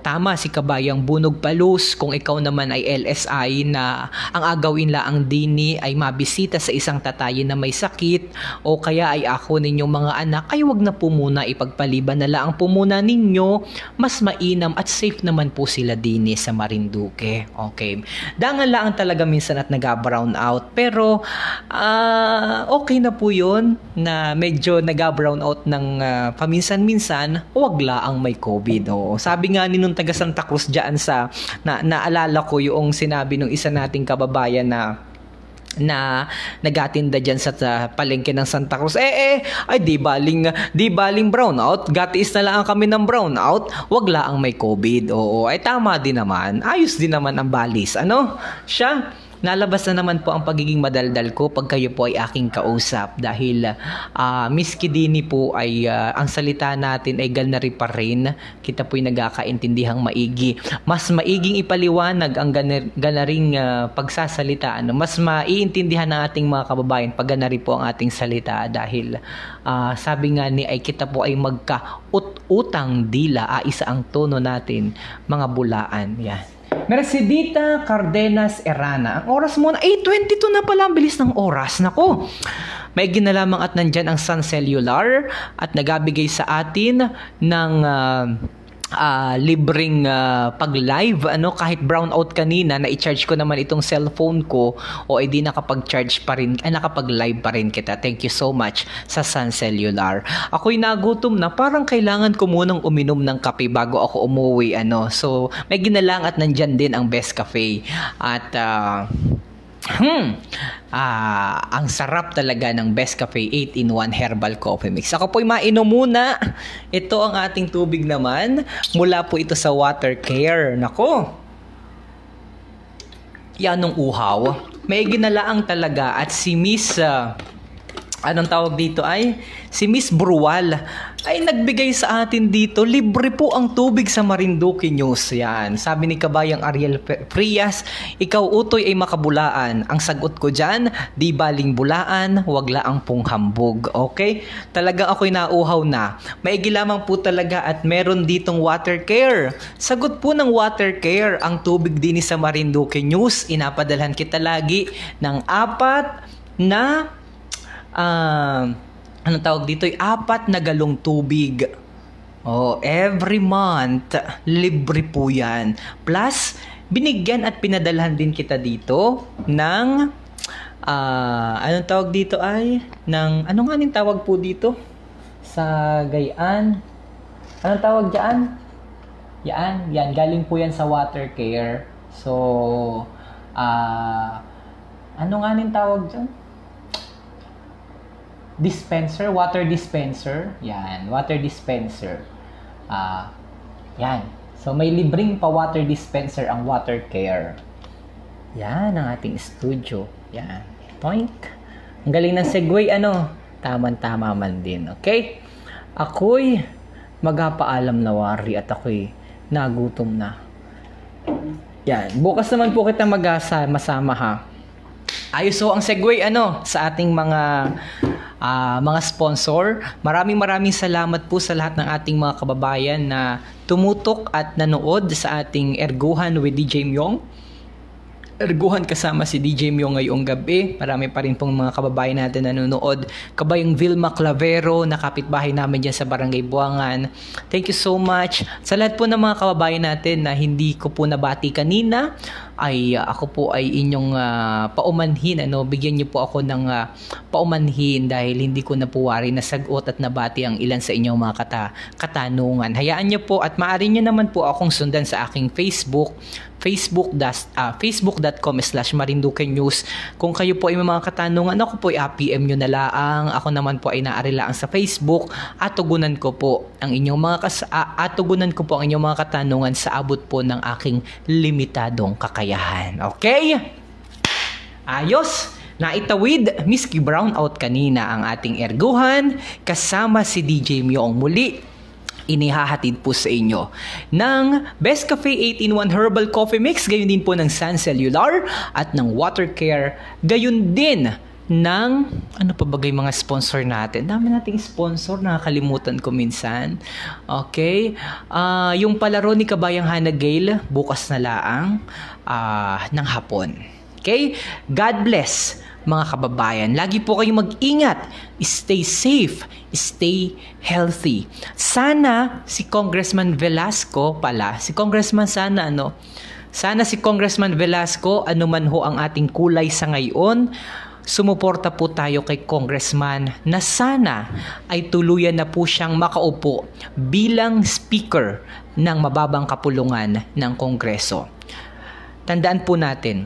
tama si Kabayang Bunog Palus, kung ikaw naman ay LSI na ang agawin laang dini ay mabisita sa isang tatayin na may sakit o kaya ay ako ninyong mga anak, ay wag na po muna ipagpaliban na lang po muna ninyo, mas mainam at safe naman po sila dini sa Marinduque. Okay. Dangan lang talaga minsan at nag-brown out, pero okay na po yun na medyo nag-brown out ng paminsan-minsan, wag laang may COVID. Sabi nga ni nung taga Santa Cruz dyan naalala ko yung sinabi ng isa nating kababayan na na nagatinda dyan sa palengke ng Santa Cruz. Ay di baling brownout, gatiis na lang kami ng brownout, wag laang may COVID. Oo, ay tama din naman, ayos din naman ang balis. Ano? Siya, nalabas na naman po ang pagiging madaldal ko pag kayo po ay aking kausap dahil miski dini po ay ang salita natin ay ganari pa rin. Kita po ay nagkakaintindihang maigi. Mas maiging ipaliwanag ang ganaring pagsasalita. Ano? Mas maiintindihan ng ating mga kababayan pag ganari po ang ating salita dahil sabi nga ni ay kita po ay magka-utang dila, isa ang tono natin, mga bulaan. Yan. Mercedita Cardenas Erana. Ang oras mo na, 8:22 na pala. Ang bilis ng oras. Nako. May ginalamang at nandyan ang Sun Cellular at nagabigay sa atin ng libreng pag-live. Ano, kahit brownout kanina, na-i-charge ko naman itong cellphone ko o ay di nakapag-charge pa rin, ay nakapag-live pa rin kita. Thank you so much sa Sun Cellular. Ako'y nagutom na, parang kailangan ko munang uminom ng kape bago ako umuwi. Ano. So, may ginalang at nandyan din ang Best Cafe. At ang sarap talaga ng Best Cafe 8-in-1 Herbal Coffee Mix. Ako po'y mainom muna. Ito ang ating tubig naman. Mula po ito sa Water Care. Nako. Yan ang uhaw. May ginalaang talaga at si Miss anong tawag dito ay si Miss Bruwal ay nagbigay sa atin dito, libre po ang tubig sa Marinduque News. Yan. Sabi ni Kabayang Ariel Frias, ikaw utoy ay makabulaan. Ang sagot ko dyan, di baling bulaan, wag laang pong hambog. Okay? Talagang ako'y nauhaw na. Maigi lamang po talaga at meron ditong Water Care. Sagot po ng Water Care, ang tubig din sa Marinduque News. Inapadalhan kita lagi ng 4 na anong tawag dito? 4 na galong tubig. Every month, libre po yan. Plus, binigyan at pinadalhan din kita dito ng, anong tawag dito ay, ano nga ning tawag po dito? Sa Gayaan. Anong tawag dyan? Yan, galing po yan sa Water Care. So, ano nga ning tawag dyan? Dispenser, water dispenser. Yan, water dispenser. Yan. So, may libreng pa water dispenser ang Water Care. Yan ang ating studio. Yan. Toink. Ang galing ng segue, ano? Tama-tama man din. Okay? Ako'y magpapaalam na wari at ako'y nagutom na. Yan. Bukas naman po kita masama ha. Ayos so ang segue, ano? Sa ating mga sponsor. Maraming salamat po sa lahat ng ating mga kababayan na tumutok at nanood sa ating Erguhan with DJ Myong. Erguhan kasama si DJ Myong ngayong gabi. Marami pa rin pong mga kababayan natin na nanonood. Kabayang Vilma Clavero, na kapitbahay namin dyan sa Barangay Buangan. Thank you so much. Sa lahat po ng mga kababayan natin na hindi ko po nabati kanina, ay ako po ay inyong paumanhin. Bigyan niyo po ako ng paumanhin dahil hindi ko napuwari na sagot at nabati ang ilan sa inyong mga katanungan. Hayaan niyo po at maaari niyo naman po akong sundan sa aking facebook.com/Marinduque News. Kung kayo po ay may mga katanungan, ako po ay PM nyo na laang. Ako naman po ay naarilaan sa Facebook at tugunan ko po ang inyong mga katanungan sa abot po ng aking limitadong kakayahan. Okay? Ayos! Naitawid, miski brownout kanina ang ating erguhan kasama si DJ Myong muli. Inihahatid po sa inyo ng Best Cafe 8-in-1 Herbal Coffee Mix, gayon din po ng Sun Cellular at ng Water Care, gayon din ng ano pa bagay mga sponsor natin. Dami nating sponsor, nakakalimutan ko minsan. Okay? Yung palaro ni Kabayang Hannah Gale, bukas na laang ng hapon. Okay? God bless mga kababayan. Lagi po kayong mag-ingat. Stay safe. Stay healthy. Sana si Congressman Velasco sana si Congressman Velasco, anuman ho ang ating kulay sa ngayon, sumuporta po tayo kay Congressman na sana ay tuluyan na po siyang makaupo bilang speaker ng mababang kapulungan ng Kongreso. Tandaan po natin,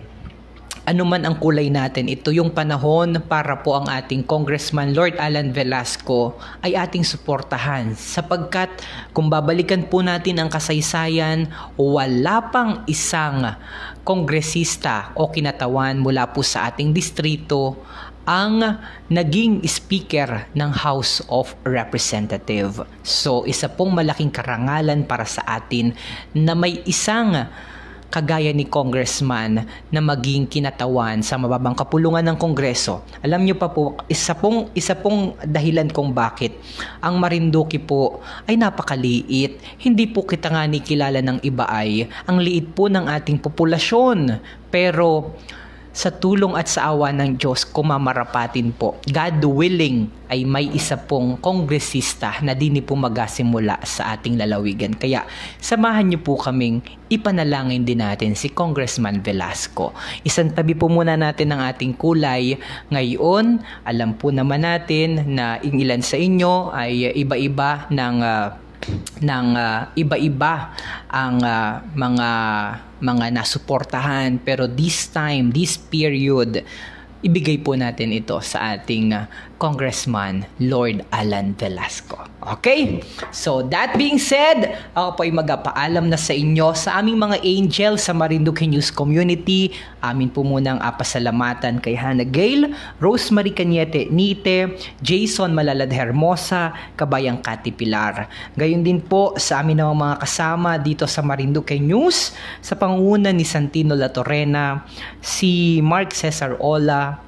ano man ang kulay natin, ito yung panahon para po ang ating Congressman Lord Alan Velasco ay ating suportahan sapagkat kung babalikan po natin ang kasaysayan, wala pang isang kongresista o kinatawan mula po sa ating distrito ang naging speaker ng House of Representative. So, isa pong malaking karangalan para sa atin na may isang kagaya ni Congressman na maging kinatawan sa mababang kapulungan ng Kongreso. Alam niyo pa po, isa pong dahilan kung bakit ang Marinduque po ay napakaliit. Hindi po kita nga ni kilala ng iba ay ang liit po ng ating populasyon. Pero sa tulong at sa awa ng Diyos, kumamarapatin po. God willing ay may isa pong kongresista na di po magasimula sa ating lalawigan. Kaya samahan niyo po kaming ipanalangin din natin si Congressman Velasco. Isang tabi po muna natin ang ating kulay. Ngayon, alam po naman natin na ilan sa inyo ay iba-iba iba-iba ang mga nasuportahan, pero this period, ibigay po natin ito sa ating Congressman Lord Alan Velasco. Okay? So, that being said, ako po ay magpaalam na sa inyo sa aming mga angel sa Marinduque News Community. Amin po munang pasalamatan kay Hannah Gale, Rosemary Cañete Nite, Jason Malalad Hermosa, Kabayang Kati Pilar. Gayon din po sa amin ng mga kasama dito sa Marinduque News, sa pangunguna ni Santino Latorena, si Mark Cesar Ola,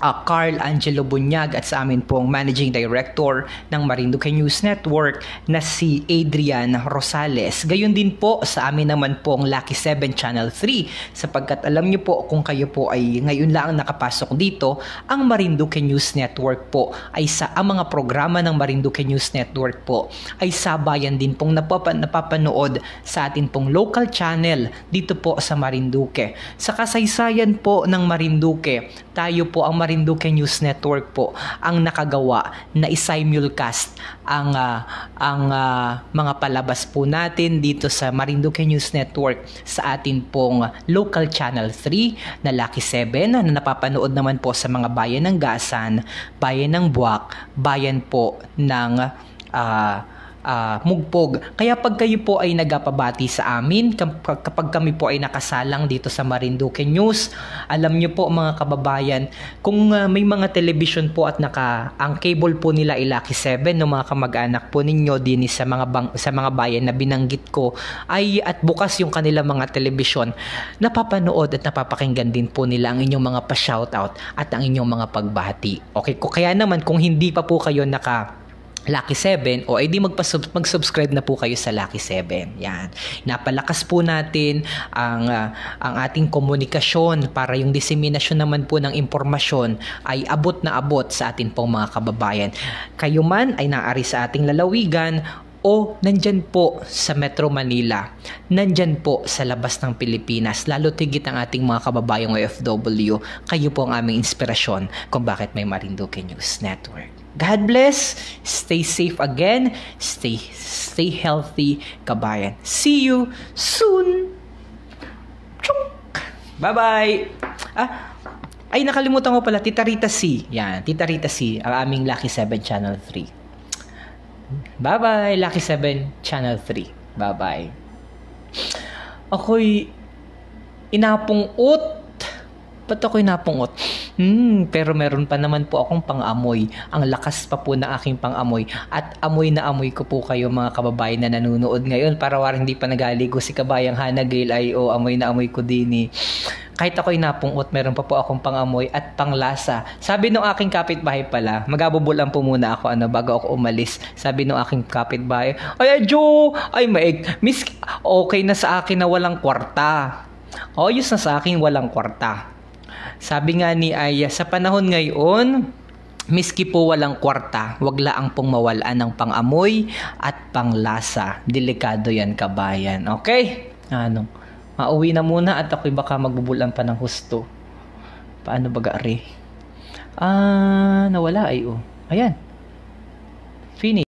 Carl Angelo Bunyag at sa amin pong Managing Director ng Marinduque News Network na si Adrian Rosales. Gayon din po sa amin naman pong Lucky 7 Channel 3 sapagkat alam niyo po kung kayo po ay ngayon lang nakapasok dito, ang Marinduque News Network po ay ang mga programa ng Marinduque News Network po ay sabayan din pong napapanood sa atin pong local channel dito po sa Marinduque. Sa kasaysayan po ng Marinduque, tayo po ang Marinduque News Network po ang nakagawa na i-simulcast ang mga palabas po natin dito sa Marinduque News Network sa atin pong local channel 3 na Lucky 7 na napapanood naman po sa mga bayan ng Gasan, bayan ng Buwak, bayan po ng Mugpog. Kaya pag kayo po ay nagpabati sa amin, kapag kami po ay nakasalang dito sa Marinduque News, alam nyo po mga kababayan, kung may mga television po at ang cable po nila ay Lucky 7 ng mga kamag-anak po ninyo din sa mga bayan na binanggit ko ay at bukas yung kanilang mga television, napapanood at napapakinggan din po nila ang inyong mga pa-shoutout at ang inyong mga pagbati. Okay, kaya naman kung hindi pa po kayo Lucky 7 o edi mag-subscribe na po kayo sa Lucky 7. Yan. Napalakas po natin ang ating komunikasyon para yung disseminasyon naman po ng impormasyon ay abot na abot sa atin pong mga kababayan. Kayo man ay naari sa ating lalawigan o nandyan po sa Metro Manila, nandyan po sa labas ng Pilipinas, lalo tigit ang ating mga kababayang OFW, kayo po ang aming inspirasyon kung bakit may Marinduque News Network. God bless, stay safe again, stay healthy, kabayan. See you soon! Bye-bye! Ay, nakalimutan ko pala, Tita Rita C. Yan, Tita Rita C, ang aming Lucky 7 Channel 3. Bye-bye, Lucky 7 Channel 3. Bye-bye. Ako'y inapong-ut. Ba't ako'y napungot? Pero meron pa naman po akong pang-amoy. Ang lakas pa po ng aking pang-amoy. At amoy na amoy ko po kayo mga kababayan na nanonood ngayon. Para warang hindi pa nagaligo si Kabayang Hannah Gale ay amoy na amoy ko din eh. Kahit ako'y napungot, meron pa po akong pang-amoy at panglasa. Sabi nung aking kapitbahay pala, magabubulan po muna ako bago ako umalis. Sabi nung aking kapitbahay, ay Joe, ay maig, miss, okay na sa akin na walang kwarta. Ayos na sa akin walang kwarta. Sabi nga ni Aya, sa panahon ngayon, miski po walang kwarta, wag laang pong mawalaan ng pang-amoy at panglasa. Delikado yan, kabayan. Okay? Mauwi na muna at ako'y baka magbubulan pa ng husto. Paano ba gaari? Nawala ay Ayan. Finish.